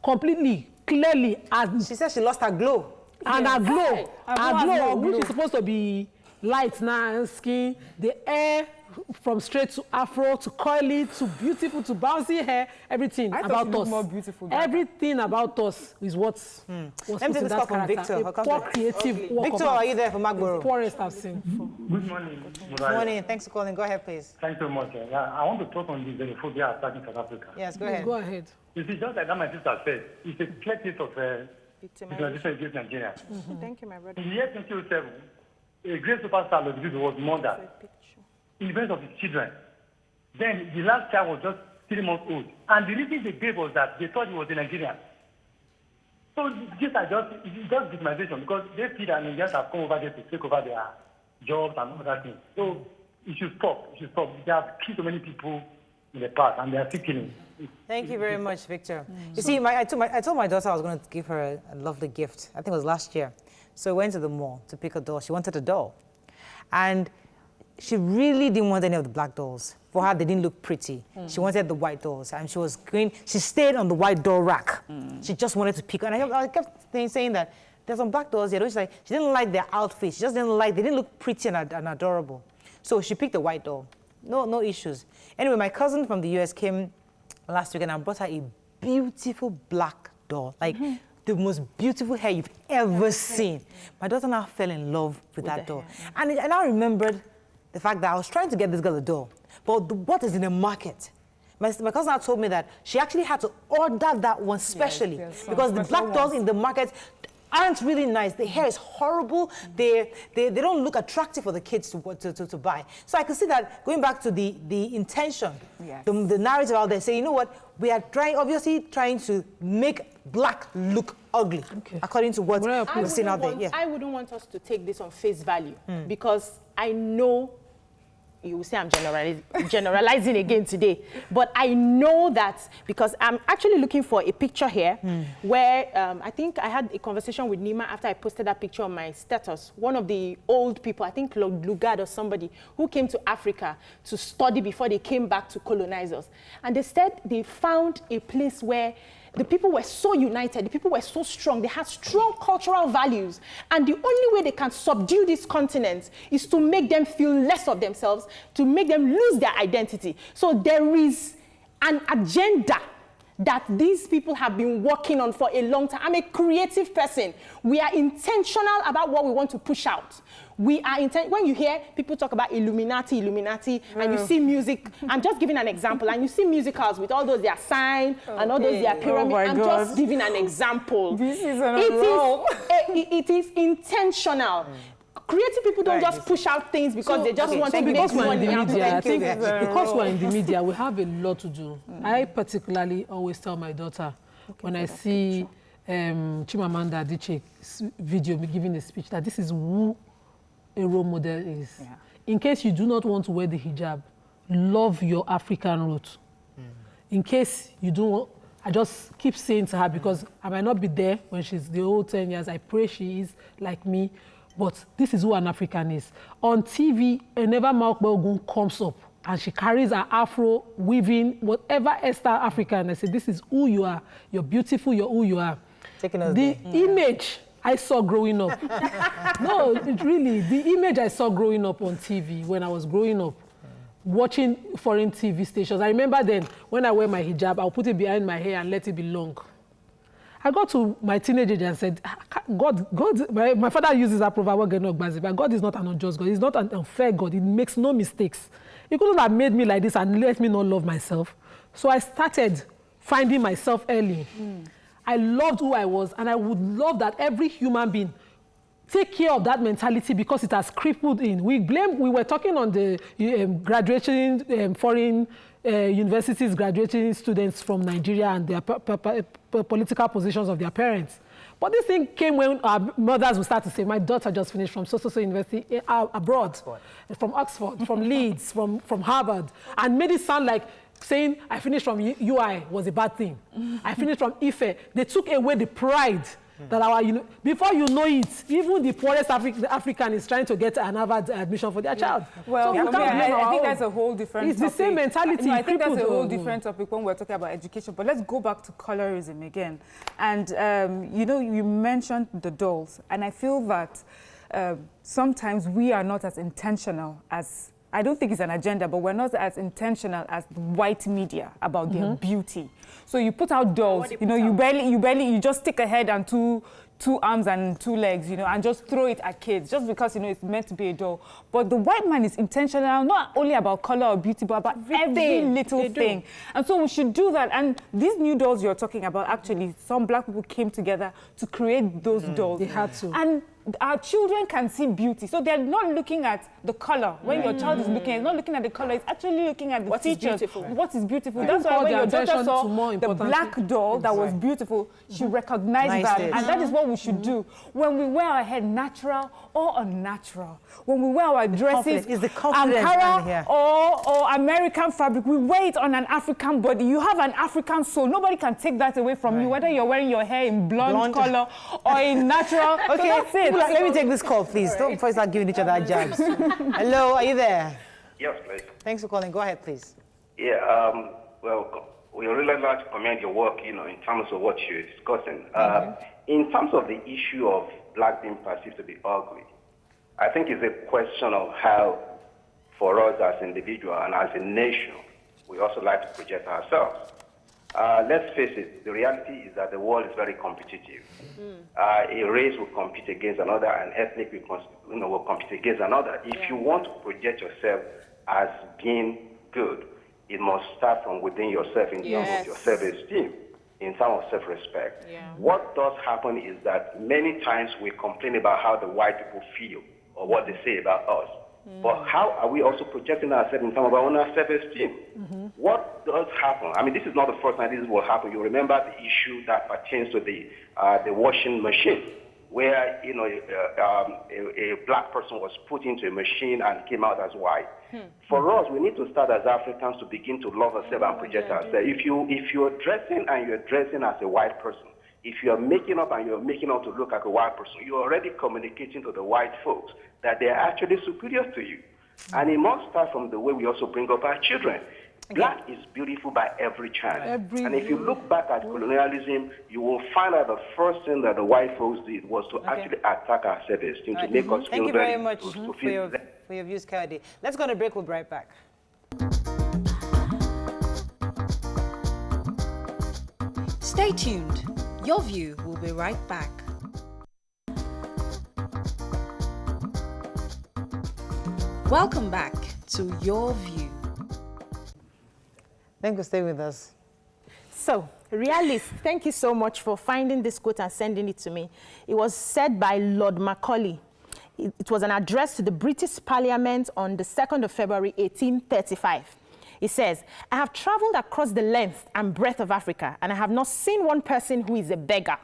Completely, clearly. She said she lost her glow. And her glow, which is supposed to be light now, skin, the hair from straight to afro, to curly, to beautiful, to bouncy hair, everything about us. More beautiful everything about us is what's Let me take this call from Victor. Poor creative work. Victor, are you there for Magboro? Poorest I've seen. Good morning. Good morning. Thanks for calling. Go ahead, please. Thanks so much. I want to talk on the xenophobia attacking South Africa. Yes, go ahead. Go ahead. You see, just like that my sister said, it's a clear case of victimization against Nigeria. Thank you, my brother. In the year 2007, a great superstar was murdered in the presence of his children. Then the last child was just 3 months old. And the reason they gave was that they thought he was a Nigerian. So these are just victimization because they feel that Nigerians have come over there to take over their jobs and other things. So it should stop. It should stop. They have killed so many people in the past and they are still killing. Thank you very much, Victor. You see, I told my daughter I was going to give her a lovely gift. I think it was last year. So I went to the mall to pick a doll. She wanted a doll. And she really didn't want any of the black dolls. For her, they didn't look pretty. She wanted the white dolls. And she stayed on the white doll rack. She just wanted to pick. And I kept saying that there's some black dolls here. She didn't like their outfits. She just they didn't look pretty and adorable. So she picked a white doll. No issues. Anyway, my cousin from the US came last week and I brought her a beautiful black doll. Like the most beautiful hair you've ever seen. My daughter now fell in love with that doll. And I now remembered the fact that I was trying to get this girl a doll. But what is in the market? My cousin now told me that she actually had to order that one specially because the black dolls in the market aren't really nice. The hair is horrible. They don't look attractive for the kids to buy. So I could see that going back to the intention, the narrative out there, say, you know what, we are obviously trying to make black look ugly, according to what we're seeing out there. I wouldn't want us to take this on face value because I know you will say I'm generalizing again today, but I know that because I'm actually looking for a picture here where I think I had a conversation with Nima after I posted that picture on my status. One of the old people, I think Lugard or somebody, who came to Africa to study before they came back to colonize us. And they said they found a place where the people were so united, the people were so strong, they had strong cultural values. And the only way they can subdue this continent is to make them feel less of themselves, to make them lose their identity. So there is an agenda that these people have been working on for a long time. I'm a creative person. We are intentional about what we want to push out. We are when you hear people talk about Illuminati, and you see music, I'm just giving an example, and you see musicals with all those their sign and all those their pyramid. I'm just giving an example. This is it is intentional. Creative people don't just push out things because they just want to make money. Because we're in the media, we have a lot to do. I particularly always tell my daughter when I see Chimamanda Adichie's video giving a speech that this is who a role model is. In case you do not want to wear the hijab, love your African roots. In case you don't, I just keep saying to her because I might not be there when she's the whole 10 years. I pray she is like me. But this is who an African is. On TV, whenever Mark Belgun comes up and she carries her afro, weaving, whatever Esther African, I say, this is who you are. You're beautiful, you're who you are. The image I saw growing up. No, really, the image I saw growing up on TV when I was growing up, watching foreign TV stations. I remember then, when I wear my hijab, I'll put it behind my hair and let it be long. I got to my teenage age and said, God, my father uses that proverb, but God is not an unjust God. He's not an unfair God. He makes no mistakes. He couldn't have made me like this and let me not love myself. So I started finding myself early. I loved who I was, and I would love that every human being take care of that mentality because it has crippled in. We were talking on the graduating foreign universities graduating students from Nigeria and their political positions of their parents. But this thing came when our mothers would start to say, my daughter just finished from so-so university abroad, from Oxford, from Leeds, from Harvard, and made it sound like saying I finished from UI was a bad thing. I finished from IFE. They took away the pride that before you know it, even the poorest African is trying to get an Harvard admission for their child. Well, so I think that's a whole different topic. It's the same mentality. No, I think that's a whole different topic when we're talking about education. But let's go back to colorism again. And, you mentioned the dolls. And I feel that sometimes we are not as intentional as, I don't think it's an agenda, but we're not as intentional as the white media about their beauty. So you put out dolls, you just stick a head and two 2 arms and 2 legs, you know, and just throw it at kids just because, you know, it's meant to be a doll. But the white man is intentional, not only about color or beauty, but about every little thing. And so we should do that. And these new dolls you're talking about, actually, some black people came together to create those dolls. They had to. And our children can see beauty. So they're not looking at the color. When your child is looking, it's not looking at the color, it's actually looking at the features. What is beautiful. That's why when your daughter saw the black doll that was beautiful, she recognized that. And that is what we should do. When we wear our hair natural or unnatural, when we wear our dresses, Ankara or American fabric, we wear it on an African body. You have an African soul. Nobody can take that away from you, whether you're wearing your hair in blonde color or in natural. Okay, so that's it. Let me take this call, please. Don't first start giving each other jabs. Hello, are you there? Yes, please. Thanks for calling. Go ahead, please. Yeah, well, we really like to commend your work, you know, in terms of what you're discussing. In terms of the issue of black being perceived to be ugly, I think it's a question of how, for us as individuals and as a nation, we also like to project ourselves. Let's face it, the reality is that the world is very competitive. A race will compete against another, an ethnic will compete against another. If you want to project yourself as being good, it must start from within yourself in terms of your self-esteem, in terms of self-respect. What does happen is that many times we complain about how the white people feel or what they say about us. But how are we also projecting ourselves in terms of our own self-esteem? What does happen? I mean, this is not the first time this will happen. You remember the issue that pertains to the washing machine, where, you know, a black person was put into a machine and came out as white. For us, we need to start as Africans to begin to love ourselves and project ourselves. If you're dressing and you're dressing as a white person, if you're making up and you're making up to look like a white person, you're already communicating to the white folks that they're actually superior to you. And it must start from the way we also bring up our children. Black is beautiful by every chance. And if you look back at colonialism, you will find that the first thing that the white folks did was to actually attack our self-esteem, to make us feel Thank you very much for your views, Kayode. Let's go on a break. We'll be right back. Stay tuned. Your View will be right back. Welcome back to Your View. Thank you for staying with us. So, Realist, thank you so much for finding this quote and sending it to me. It was said by Lord Macaulay. It was an address to the British Parliament on the 2nd of February, 1835. It says, I have traveled across the length and breadth of Africa, and I have not seen one person who is a beggar,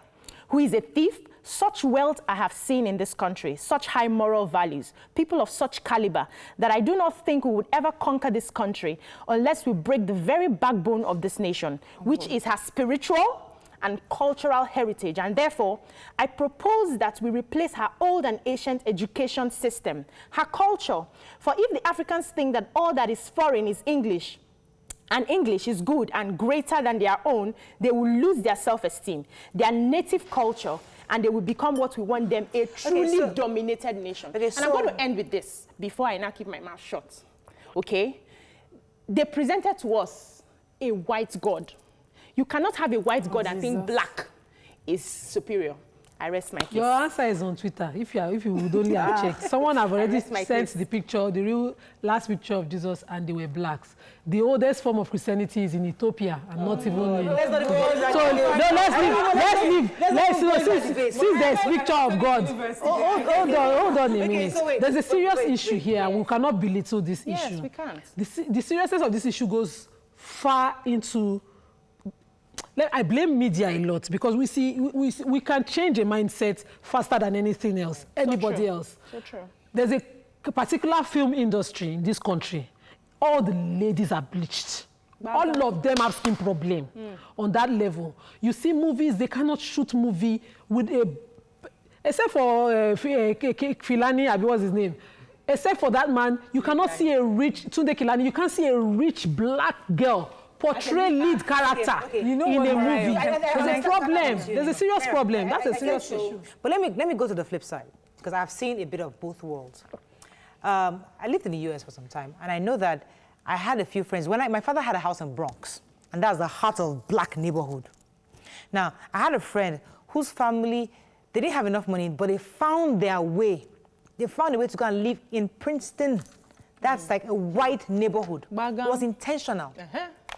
who is a thief. Such wealth I have seen in this country, such high moral values, people of such caliber, that I do not think we would ever conquer this country unless we break the very backbone of this nation, which is her spiritual and cultural heritage. And therefore, I propose that we replace her old and ancient education system, her culture. For if the Africans think that all that is foreign is English, and English is good and greater than their own, they will lose their self-esteem, their native culture, and they will become what we want them, a truly dominated nation. And I'm going to end with this before I now keep my mouth shut. Okay? They presented to us a white God. You cannot have a white God and think black is superior. I rest my case. Your answer is on Twitter. If you would only have checked. Someone have already sent the picture, the real last picture of Jesus, and they were blacks. The oldest form of Christianity is in Ethiopia, and not even in... Let's not let's leave. Since there's picture of God. Hold on a minute. There's a serious issue here, and we cannot belittle this issue. Yes, we can't. The seriousness of this issue goes far into... I blame media a lot because we can change a mindset faster than anything else, anybody else. So true. There's a particular film industry in this country. All the ladies are bleached. All of them have skin problem on that level. You see movies, they cannot shoot movie with except for Filani, what's his name? Except for that man, you cannot see a rich, Tunde Kilani, you can't see a rich black girl portray lead character in a movie. There's a problem. There's a serious problem. That's a serious issue. But let me go to the flip side, because I've seen a bit of both worlds. I lived in the US for some time, and I know that I had a few friends. My father had a house in Bronx, and that's the heart of black neighborhood. Now, I had a friend whose family they didn't have enough money, but they found their way. They found a way to go and live in Princeton. That's like a white neighborhood. It was intentional.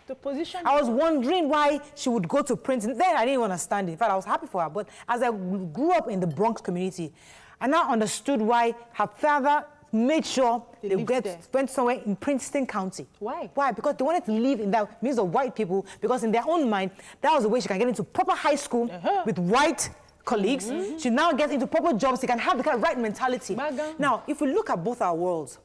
The position. I was wondering why she would go to Princeton. Then I didn't understand it. In fact, I was happy for her. But as I grew up in the Bronx community, I now understood why her father made sure they went somewhere in Princeton County. Why? Why? Because they wanted to live in that midst of white people, because in their own mind, that was the way she can get into proper high school with white colleagues. She now gets into proper jobs. She can have the kind of right mentality. Now, if we look at both our worlds,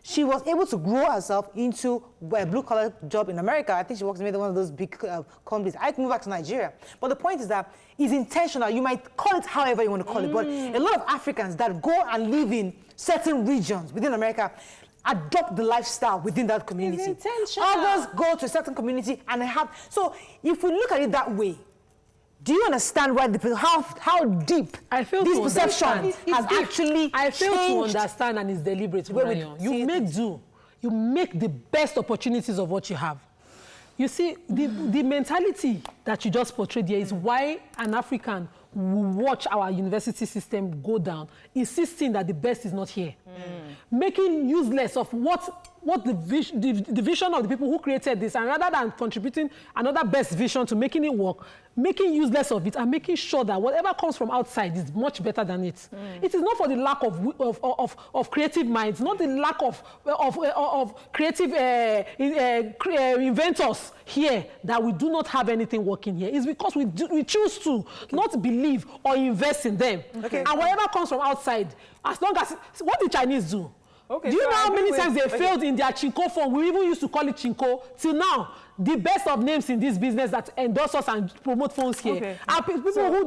she was able to grow herself into a blue-collar job in America. I think she works in one of those big companies. I can move back to Nigeria. But the point is that it's intentional. You might call it however you want to call it, but a lot of Africans that go and live in certain regions within America adopt the lifestyle within that community. It's intentional. Others go to a certain community and have... So if we look at it that way, do you understand why how deep this perception has actually I fail changed? to understand, and it's deliberate. You make do. You make the best opportunities of what you have. You see, the mentality that you just portrayed here is why an African will watch our university system go down, insisting that the best is not here. Making useless of what the vision of the people who created this, and rather than contributing another best vision to making it work, making useless of it and making sure that whatever comes from outside is much better than it. It is not for the lack of creative minds, not the lack of creative inventors here that we do not have anything working here. It's because we choose to not believe or invest in them. And whatever comes from outside, as long as, what the Chinese do? Do you know how many times they failed in their Chinko form? We even used to call it Chinko. Till now, the best of names in this business that endorse us and promote phones here are people who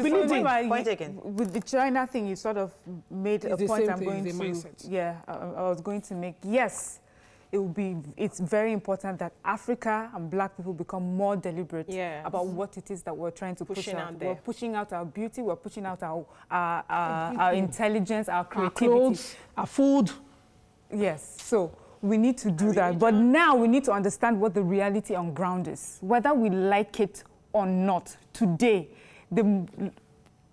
believe in. Point taken. With the China thing, you sort of made a point I'm going to... Yeah, I was going to make. Yes, it's very important that Africa and Black people become more deliberate about what it is that we're trying to push out. We're pushing out our beauty, we're pushing out our intelligence, our creativity. Our clothes, our food. Yes, so we need to do that. But now we need to understand what the reality on ground is. Whether we like it or not, today, the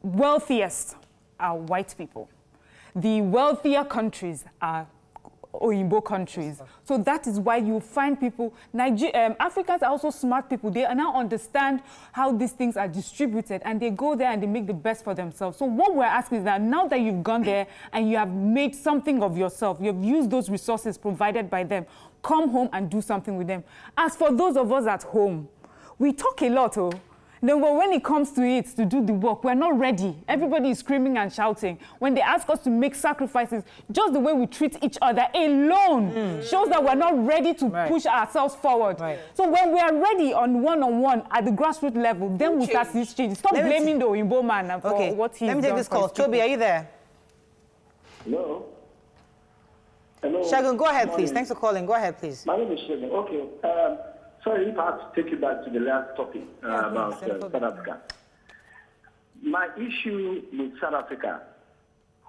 wealthiest are white people. The wealthier countries are Oyinbo countries. So that is why you find people, Africans are also smart people. They now understand how these things are distributed, and they go there and they make the best for themselves. So what we're asking is that now that you've gone there and you have made something of yourself, you've used those resources provided by them, come home and do something with them. As for those of us at home, we talk a lot, Then when it comes to it, to do the work, we're not ready. Everybody is screaming and shouting. When they ask us to make sacrifices, just the way we treat each other alone shows that we're not ready to push ourselves forward. So when we are ready on one-on-one at the grassroots level, then we'll start this change. Stop blaming the Oyinbo man for what he's done. Let me take this call. Toby, are you there? Hello. Hello. Shagun, go ahead, please. Thanks for calling. Go ahead, please. My name is Shagun. Okay. Sorry if I have to take you back to the last topic about South Africa. My issue with South Africa,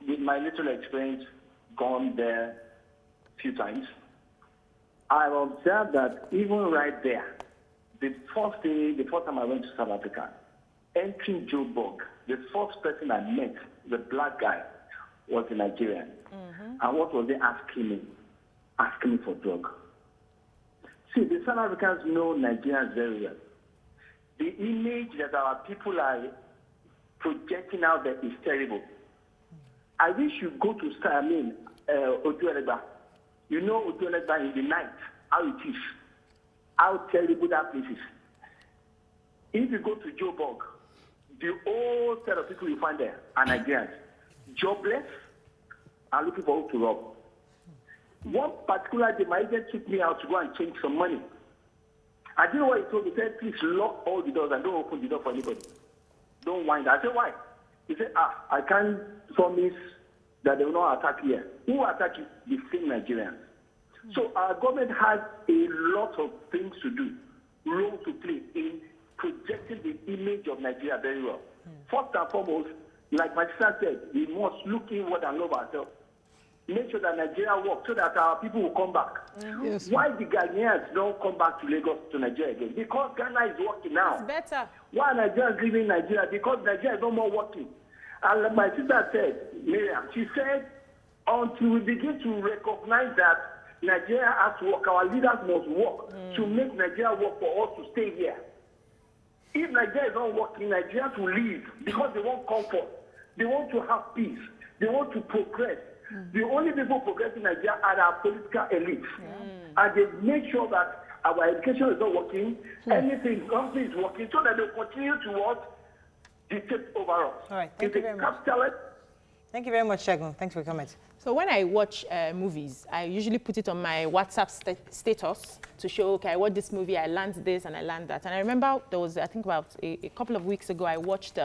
with my little experience, gone there a few times, I've observed that even right there, the first time I went to South Africa, entering Joburg, the first person I met, the black guy, was a Nigerian. And what was they asking me? Asking me for drug. See, the South Africans know Nigerians very well. The image that our people are projecting out there is terrible. I wish you go to Otuelegba. You know Otuelegba in the night, how it is, how terrible that place is. If you go to Joburg, the whole set of people you find there are Nigerians, jobless, and looking for who to rob. One particular day, my agent took me out to go and change some money. I didn't know what he told me. He said, please lock all the doors and don't open the door for anybody. Don't whine. I said, why? He said, I can't promise that they will not attack here. Who attack you? The same Nigerians. So our government has a lot of things to do, role to play in projecting the image of Nigeria very well. First and foremost, like my sister said, we must look inward and love ourselves. Make sure that Nigeria works so that our people will come back. Yes. Why the Ghanaians don't come back to Lagos, to Nigeria again? Because Ghana is working now. It's better. Why are Nigerians living in Nigeria? Because Nigeria is no more working. And like my sister said, Miriam, she said, until we begin to recognize that Nigeria has to work, our leaders must work to make Nigeria work for us to stay here. If Nigeria is not working, Nigerians will leave because they want comfort. They want to have peace. They want to progress. The only people progressing in Nigeria are our political elites. And they make sure that our education is not working, anything is working, so that they continue to what? Dictate over us. All right, thank you very much. Thank you very much, Shagun. Thanks for your comments. So when I watch movies, I usually put it on my WhatsApp status to show, okay, I watched this movie, I learned this and I learned that. And I remember there was, I think about a couple of weeks ago, I watched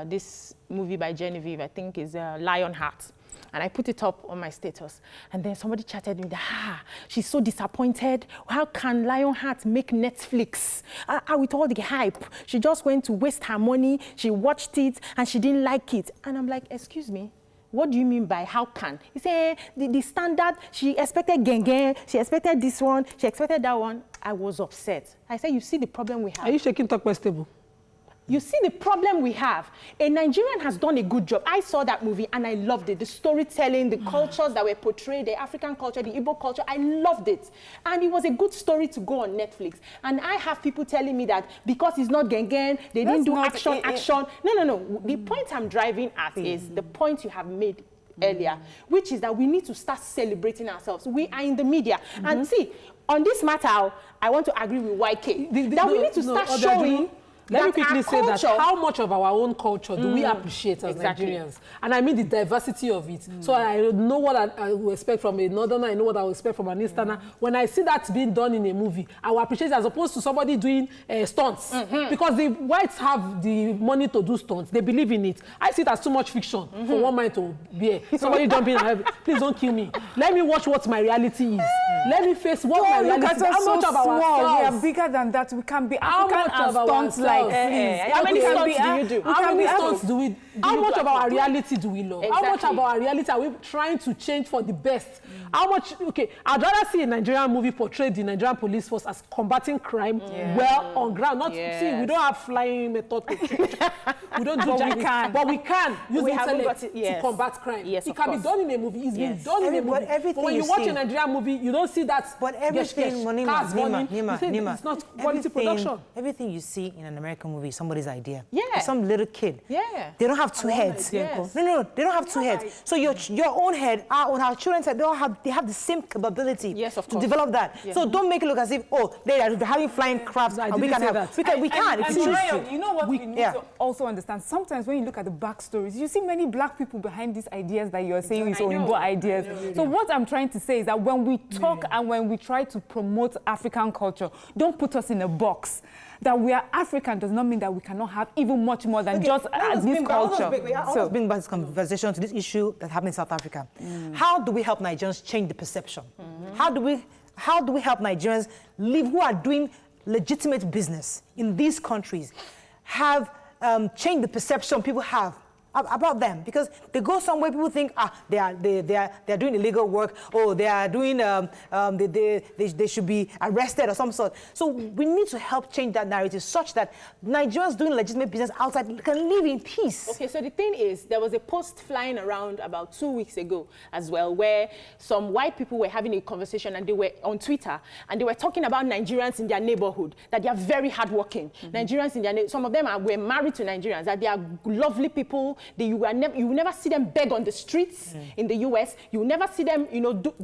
this movie by Genevieve, I think is Lionheart. And I put it up on my status. And then somebody chatted me that, she's so disappointed. How can Lionheart make Netflix? With all the hype. She just went to waste her money. She watched it and she didn't like it. And I'm like, excuse me, what do you mean by how can? He said, the standard, she expected Gengen, she expected this one, she expected that one. I was upset. I said, you see the problem we have. Are you shaking talk by stable? You see the problem we have. A Nigerian has done a good job. I saw that movie and I loved it. The storytelling, the cultures that were portrayed, the African culture, the Igbo culture, I loved it. And it was a good story to go on Netflix. And I have people telling me that because it's not Gengen, they didn't do action. No. The point I'm driving at is the point you have made earlier, which is that we need to start celebrating ourselves. We are in the media. And see, on this matter, I want to agree with YK, that we need to start showing. Let me quickly say that how much of our own culture do we appreciate as Nigerians? And I mean the diversity of it. So I know what I will expect from a northerner, I know what I will expect from an easterner. When I see that being done in a movie, I will appreciate it as opposed to somebody doing stunts. Because the whites have the money to do stunts. They believe in it. I see it as too much fiction for one mind to bear. Somebody jumping and please don't kill me. Let me watch what my reality is. Let me face what my reality is. How much of our we are bigger than that. We can be African and stunts like how many stunts do you do? How many stunts do we? How much of our reality do we love? How much of our reality are we trying to change for the best? How much? Okay, I'd rather see a Nigerian movie portray the Nigerian police force as combating crime well on ground. Not see, we don't have flying method to change. We don't do jamming, but we can use the intellect to combat crime. Yes, it can be done in a movie. It's been done in a movie. But when you watch a Nigerian movie, you don't see that. But everything, Nima, it's not quality production. Everything you see in an American movie is somebody's idea. Yeah. Some little kid. Yeah. They don't have two heads. Yes. No, they don't have two heads. So your own head, our children's head, they have the same capability to develop that. Yeah. So don't make it look as if, they're having flying crafts and we can have that. We can. You know what we need to also understand? Sometimes when you look at the backstories, you see many black people behind these ideas that you're saying is Oyinbo ideas. So what I'm trying to say is that when we talk and when we try to promote African culture, don't put us in a box. That we are African does not mean that we cannot have even much more than just this culture. I want to bring back this conversation to this issue that happened in South Africa. How do we help Nigerians change the perception? How do we help Nigerians live who are doing legitimate business in these countries have changed the perception people have about them? Because they go somewhere, people think they are doing illegal work, or they are doing they should be arrested or some sort. So we need to help change that narrative such that Nigerians doing legitimate business outside can live in peace. Okay, so the thing is, there was a post flying around about 2 weeks ago as well, where some white people were having a conversation and they were on Twitter and they were talking about Nigerians in their neighborhood, that they are very hardworking. Nigerians in their neighborhood, some of them were married to Nigerians, that they are lovely people. You will never see them beg on the streets in the US. You will never see them,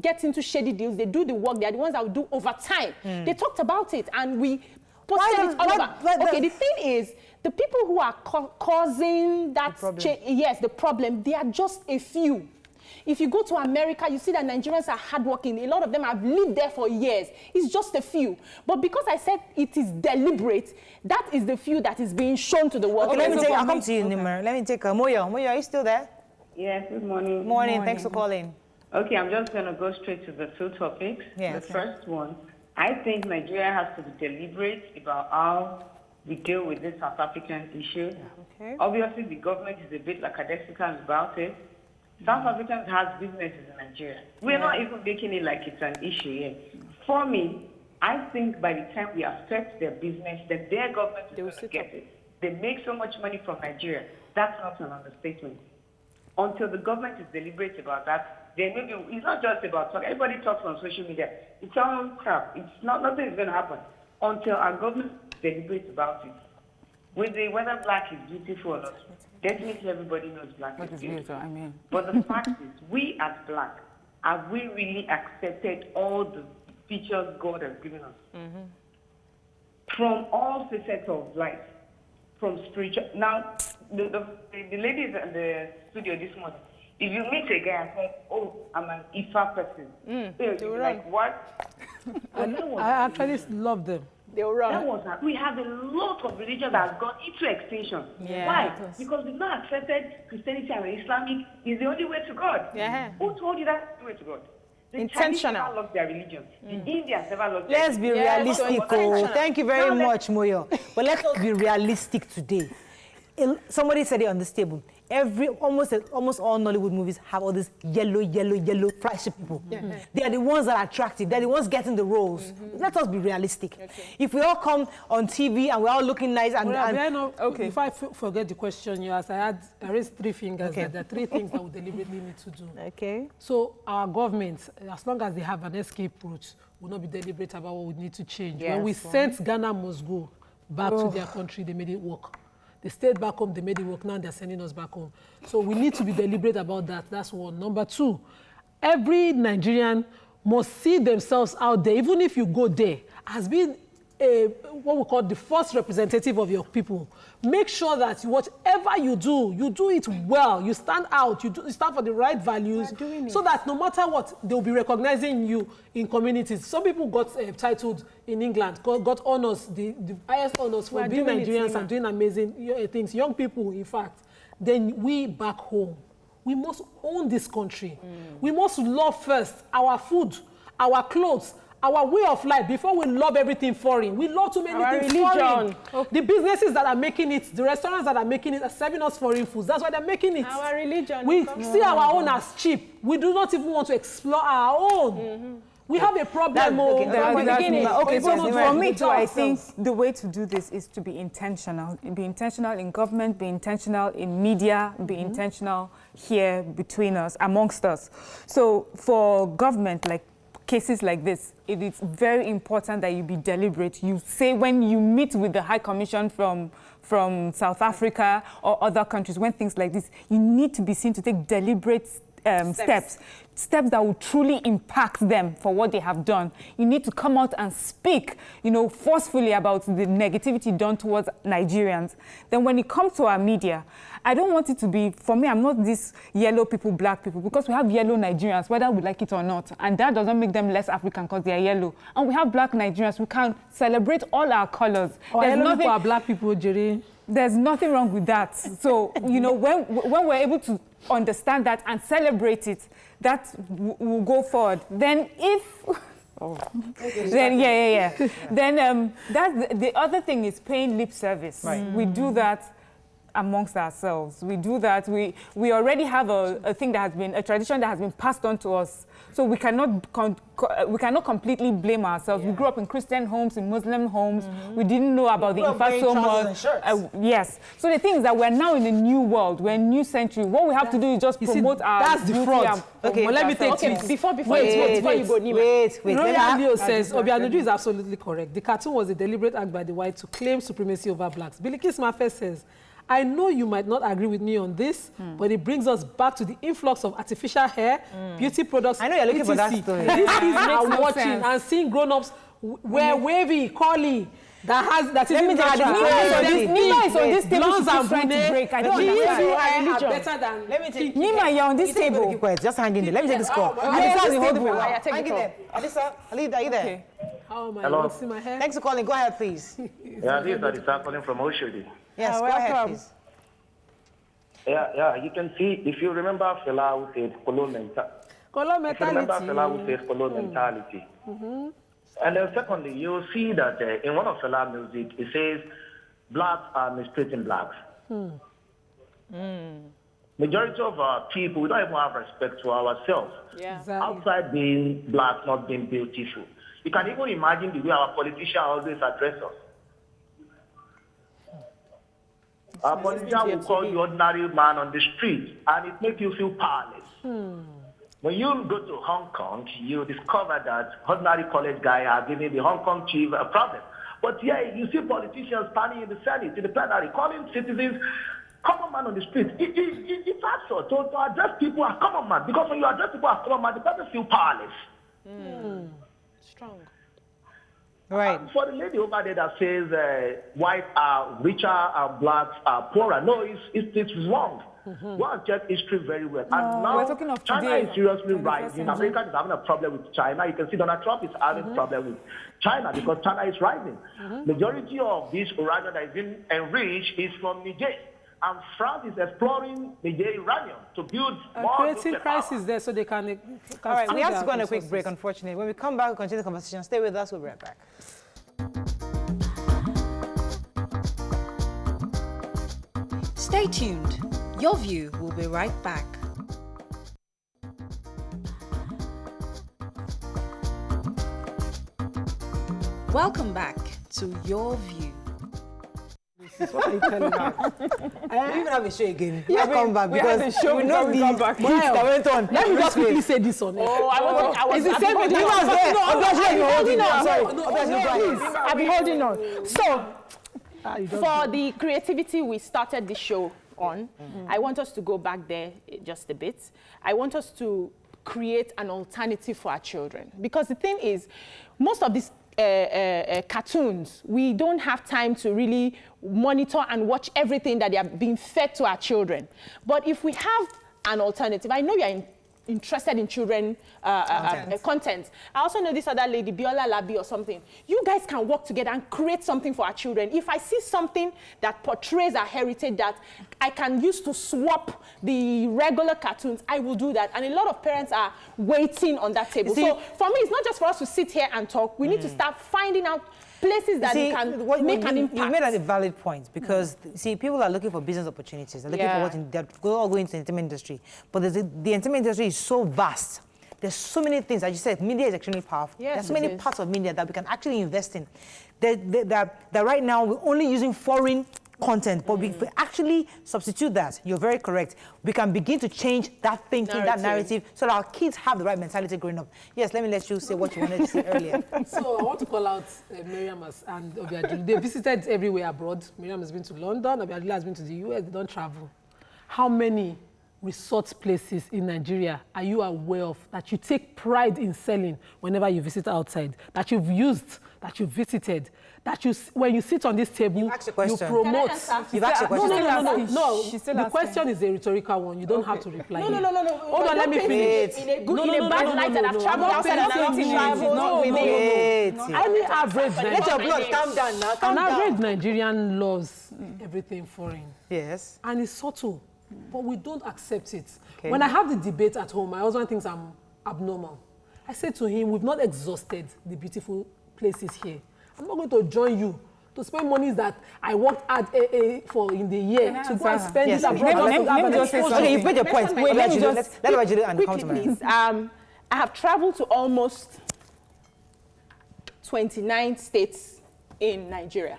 get into shady deals. They do the work. They are the ones that will do overtime. They talked about it, and we posted it all over. Okay, the thing is, the people who are causing that change, the problem, they are just a few. If you go to America, you see that Nigerians are hardworking. A lot of them have lived there for years. It's just a few. But because I said it is deliberate, that is the few that is being shown to the world. Okay, I'll come to you, Nimar. Let me take Moyo. Moyo, are you still there? Yes, good morning. Morning, thanks for calling. Okay, I'm just going to go straight to the two topics. The first one, I think Nigeria has to be deliberate about how we deal with this South African issue. Okay. Obviously, the government is a bit lackadaisical about it. South Africans have businesses in Nigeria. We're not even making it like it's an issue yet. For me, I think by the time we affect their business, that their government is going to get it. they make so much money from Nigeria. That's not an understatement. Until the government is deliberate about that, then maybe it's not just about talk. Everybody talks on social media. It's all crap. It's not, nothing is going to happen until our government deliberates about it. Whether black is beautiful or not, definitely everybody knows black is beautiful. I mean. But the fact is, we as black, have we really accepted all the features God has given us? From all facets of life, from spiritual. Now, the ladies in the studio this morning, if you meet a guy and say, oh, I'm an Ifa person, they'll be like, what? I actually love them. They'll run. We have a lot of religion that has gone into extinction. Yeah, why? Because we've not accepted Christianity and Islamic is the only way to God. Yeah. Who told you that's the way to God? The Intentional. Chinese never lost their religion. The Indians never lost their religion. Let's be realistic. Thank you very much, Moyo. But let's be realistic today. Somebody said it on this table. Almost all Nollywood movies have all these yellow flashy people. They are the ones that are attractive. They're the ones getting the roles. Let us be realistic. Okay. If we all come on TV and we're all looking nice and... If I forget the question you asked, I raised 3 fingers. Okay. There are 3 things that we deliberately need to do. Okay. So our government, as long as they have an escape route, will not be deliberate about what we need to change. Yes. When we sent Ghana must go back to their country, they made it work. They stayed back home, they made it work, now they're sending us back home. So we need to be deliberate about that, that's one. Number 2, every Nigerian must see themselves out there, even if you go there, as being what we call the first representative of your people. Make sure that whatever you do it well, you stand out, you stand for the right values, so that no matter what, they'll be recognizing you in communities. Some people got titled in England, got honors, the highest honors for being Nigerians and doing amazing things. Young people, in fact. Then we back home, we must own this country. We must love first our food, our clothes, our way of life before we love everything foreign. We love too many things foreign. Okay. The businesses that are making it, the restaurants that are making it are serving us foreign foods. That's why they're making it. Our religion. We see our own as cheap. We do not even want to explore our own. We have a problem. So for me too, I think the way to do this is to be intentional. Be intentional in government, be intentional in media, be intentional here between us, amongst us. So for government, like cases like this, it is very important that you be deliberate. You say when you meet with the High Commission from South Africa or other countries, when things like this, you need to be seen to take deliberate steps that will truly impact them for what they have done. You need to come out and speak, forcefully about the negativity done towards Nigerians. Then when it comes to our media, I don't want it to be, for me, I'm not this yellow people, black people, because we have yellow Nigerians, whether we like it or not. And that doesn't make them less African because they are yellow. And we have black Nigerians. We can celebrate all our colors. There's nothing for our black people, Jerry. There's nothing wrong with that. So, when we're able to understand that and celebrate it, that will go forward. Then then that's the other thing is paying lip service. Right. We do that amongst ourselves. We do that. We already have a thing that has been, a tradition that has been passed on to us. So we cannot completely blame ourselves. Yeah. We grew up in Christian homes, in Muslim homes. We didn't know about the Ifa so much. Yes. So the thing is that we're now in a new world. We're in a new century. What we have to do is just promote our... That's the fraud. Okay, well, let me take this. Before you go, Nima. Wait. Royal Leo says, Obianuju is absolutely correct. The cartoon was a deliberate act by the whites to claim supremacy over blacks. Bilikis Mafe says, I know you might not agree with me on this, but it brings us back to the influx of artificial hair, beauty products. I know you're looking for that story. These kids are watching and seeing grown-ups wear wavy, curly, that is even Nima is on this table. She's trying to break. I don't know. Better than. Let me take. Nima, you're on this table. Just hang in there. Let me take this call. Hang in there. Adisa, Ali, are you there? How am I? Hello. See my hair? Thanks for calling. Go ahead, please. Yeah, this is Adisa calling from Oshodi. Yes, go ahead, please. Yeah, you can see, if you remember Fela who said colonial mentality. If you remember Fela who said colonial mentality. And then secondly, you'll see that in one of Fela music, it says, blacks are mistreating blacks. Majority of our people, we don't even have respect to ourselves. Yeah. Exactly. Outside being black, not being beautiful. You can even imagine the way our politicians always address us. A politician will call you ordinary man on the street, and it makes you feel powerless. When you go to Hong Kong, you discover that ordinary college guy has given the Hong Kong chief a problem. But yeah, you see politicians standing in the Senate, in the plenary, calling citizens common man on the street. It's absurd to address people as common man, because when you address people as common man, the person feels powerless. Strong. Right. For the lady over there that says whites are richer and blacks are poorer, no, it's wrong. Go and check history very well. And now we're talking of China today, is seriously rising. America is having a problem with China. You can see Donald Trump is having a problem with China because China is rising. Majority of this uranium that is being enriched is from Niger. And France is exploring Niger uranium to build more. Creating crisis there so they can all right, we have to go on a quick break, unfortunately. When we come back, we'll continue the conversation. Stay with us. We'll be right back. Stay tuned. Your View will be right back. Welcome back to Your View. What are you telling us? We even have a show again. Yeah, come back because we show we know the come back. hits that went on. Let me just quickly say this on. I was It's the same with you. I've been holding on. So, for the creativity we started the show on, I want us to go back there just a bit. I want us to create an alternative for our children. Because the thing is, most of these cartoons, we don't have time to really monitor and watch everything that they are being fed to our children. But if we have an alternative, I know you're interested in children content. I also know this other lady, Biola Labi or something. You guys can work together and create something for our children. If I see something that portrays our heritage that I can use to swap the regular cartoons, I will do that. And a lot of parents are waiting on that table. So for me, it's not just for us to sit here and talk. We need to start finding out places that we can make an impact. You made a valid point because, see, people are looking for business opportunities. They're looking for what they're all going to the entertainment industry. But the entertainment industry is so vast. There's so many things. As you said, media is extremely powerful. Yes, there's so many parts of media that we can actually invest in. That right now we're only using foreign content, but if we actually substitute that, you're very correct, we can begin to change that thinking, that narrative, so that our kids have the right mentality growing up. Yes, let me let you say what you wanted to say earlier. So I want to call out Miriam and Obiadulu. They visited everywhere abroad. Miriam has been to London, Obiadulu has been to the US, they don't travel. How many resort places in Nigeria are you aware of that you take pride in selling whenever you visit outside, that you've used, that you've visited, that you, when you sit on this table, you promote? You've asked a question. No. The question is a rhetorical one. You don't have to reply. No. Hold on, let me finish. In a bad light that I've traveled outside and I've traveled. Any average Let your blood calm down now. An average Nigerian loves everything foreign. Yes. And it's subtle, but we don't accept it. Okay. When I have the debate at home, my husband thinks I'm abnormal. I said to him, we've not exhausted the beautiful places here. I'm not going to join you to spend money that I worked at for in the year to go and spend it abroad. Okay, you put your point. Wait, let me just quickly, please. I have traveled to almost 29 states in Nigeria.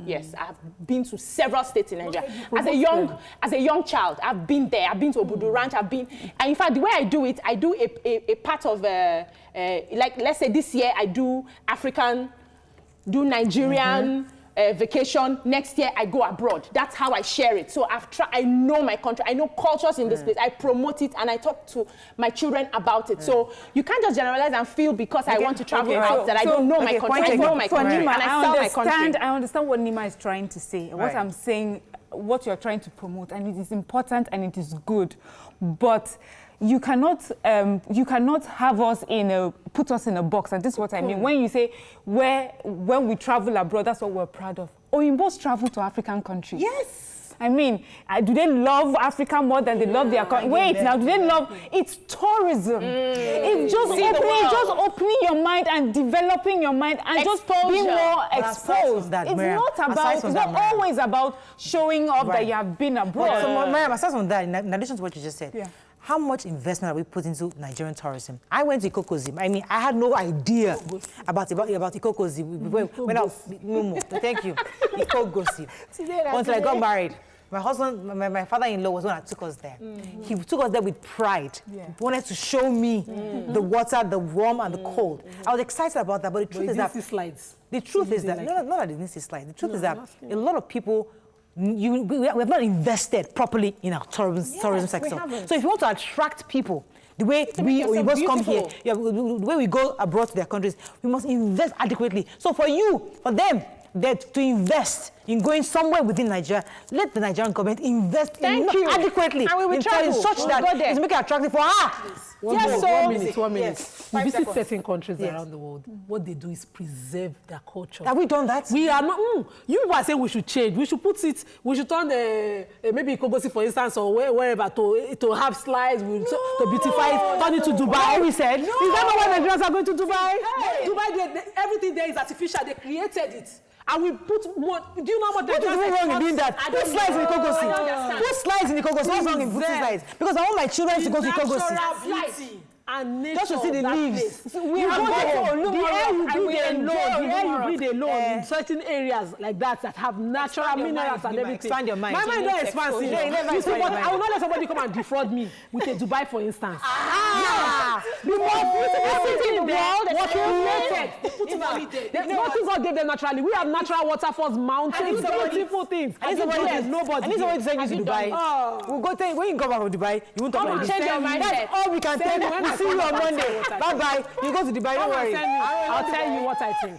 Yes, I've been to several states in Nigeria. As a young child, I've been there. I've been to Obudu Ranch. I've been, and in fact, the way I do it, I do a part of like, let's say this year I do Nigerian vacation. Next year I go abroad. That's how I share it. So I know my country. I know cultures in this place. I promote it and I talk to my children about it. So you can't just generalize and feel because I want to travel out that I don't know my country. I know my country and I sell my country. I understand what Nima is trying to say. What I'm saying, what you're trying to promote, and it is important and it is good, but you cannot have us put us in a box, and this is what I mean. When you say when we travel abroad, that's what we're proud of. Oyimbos travel to African countries. Yes. I mean, do they love Africa more than they love their country? Wait, now, do they love? It's tourism. It's just opening your mind and developing your mind and just being more exposed. It's not always about showing off that you have been abroad. So, Mariam, aside from that, in addition to what you just said, how much investment have we put into Nigerian tourism? I went to Ikokozi. I mean, I had no idea about Ikokozi. Thank you. Ikokozi. Until I got married. My husband, my father-in-law was the one that took us there. He took us there with pride. He wanted to show me the water, the warm and the cold. I was excited about that, but the truth is that slides. The truth is that not that they didn't see slides. The truth is that a lot of people. We have not invested properly in our tourism sector. So if you want to attract people, the way we must come here, the way we go abroad to their countries, we must invest adequately. So for them, to invest in going somewhere within Nigeria, let the Nigerian government invest adequately and we will travel. Such that it's making it attractive for One minute. Yes. We visit certain countries around the world. What they do is preserve their culture. Have we done that? We are not. You were saying we should change. We should put it. We should turn maybe Kogosi, for instance, or wherever to have slides, to beautify it, turn it to Dubai. We said. No. Is that not why Nigerians are going to Dubai? Hey. Dubai, everything there is artificial. They created it. And we put more. Do you know what is wrong in doing that? Put slides in the Kogosi. Put slides in the Kogosi. What's wrong in putting slides? Because I want my children to go to Kogosi. And nature just to see the leaves. We have the air you breathe alone in certain areas like that have natural minerals and everything. Expand your mind. My mind don't expand. I will not let somebody come and defraud me with a Dubai, for instance. Everything in the world was created. Nothing God gave them naturally. We have natural waterfalls, mountains, simple things. I need somebody to send you to Dubai. We'll go when you come back from Dubai, you won't talk about change your mindset. That's all we can tell you. We'll see you on Monday. Bye-bye. You go to Dubai, don't worry. I'll tell you what I think.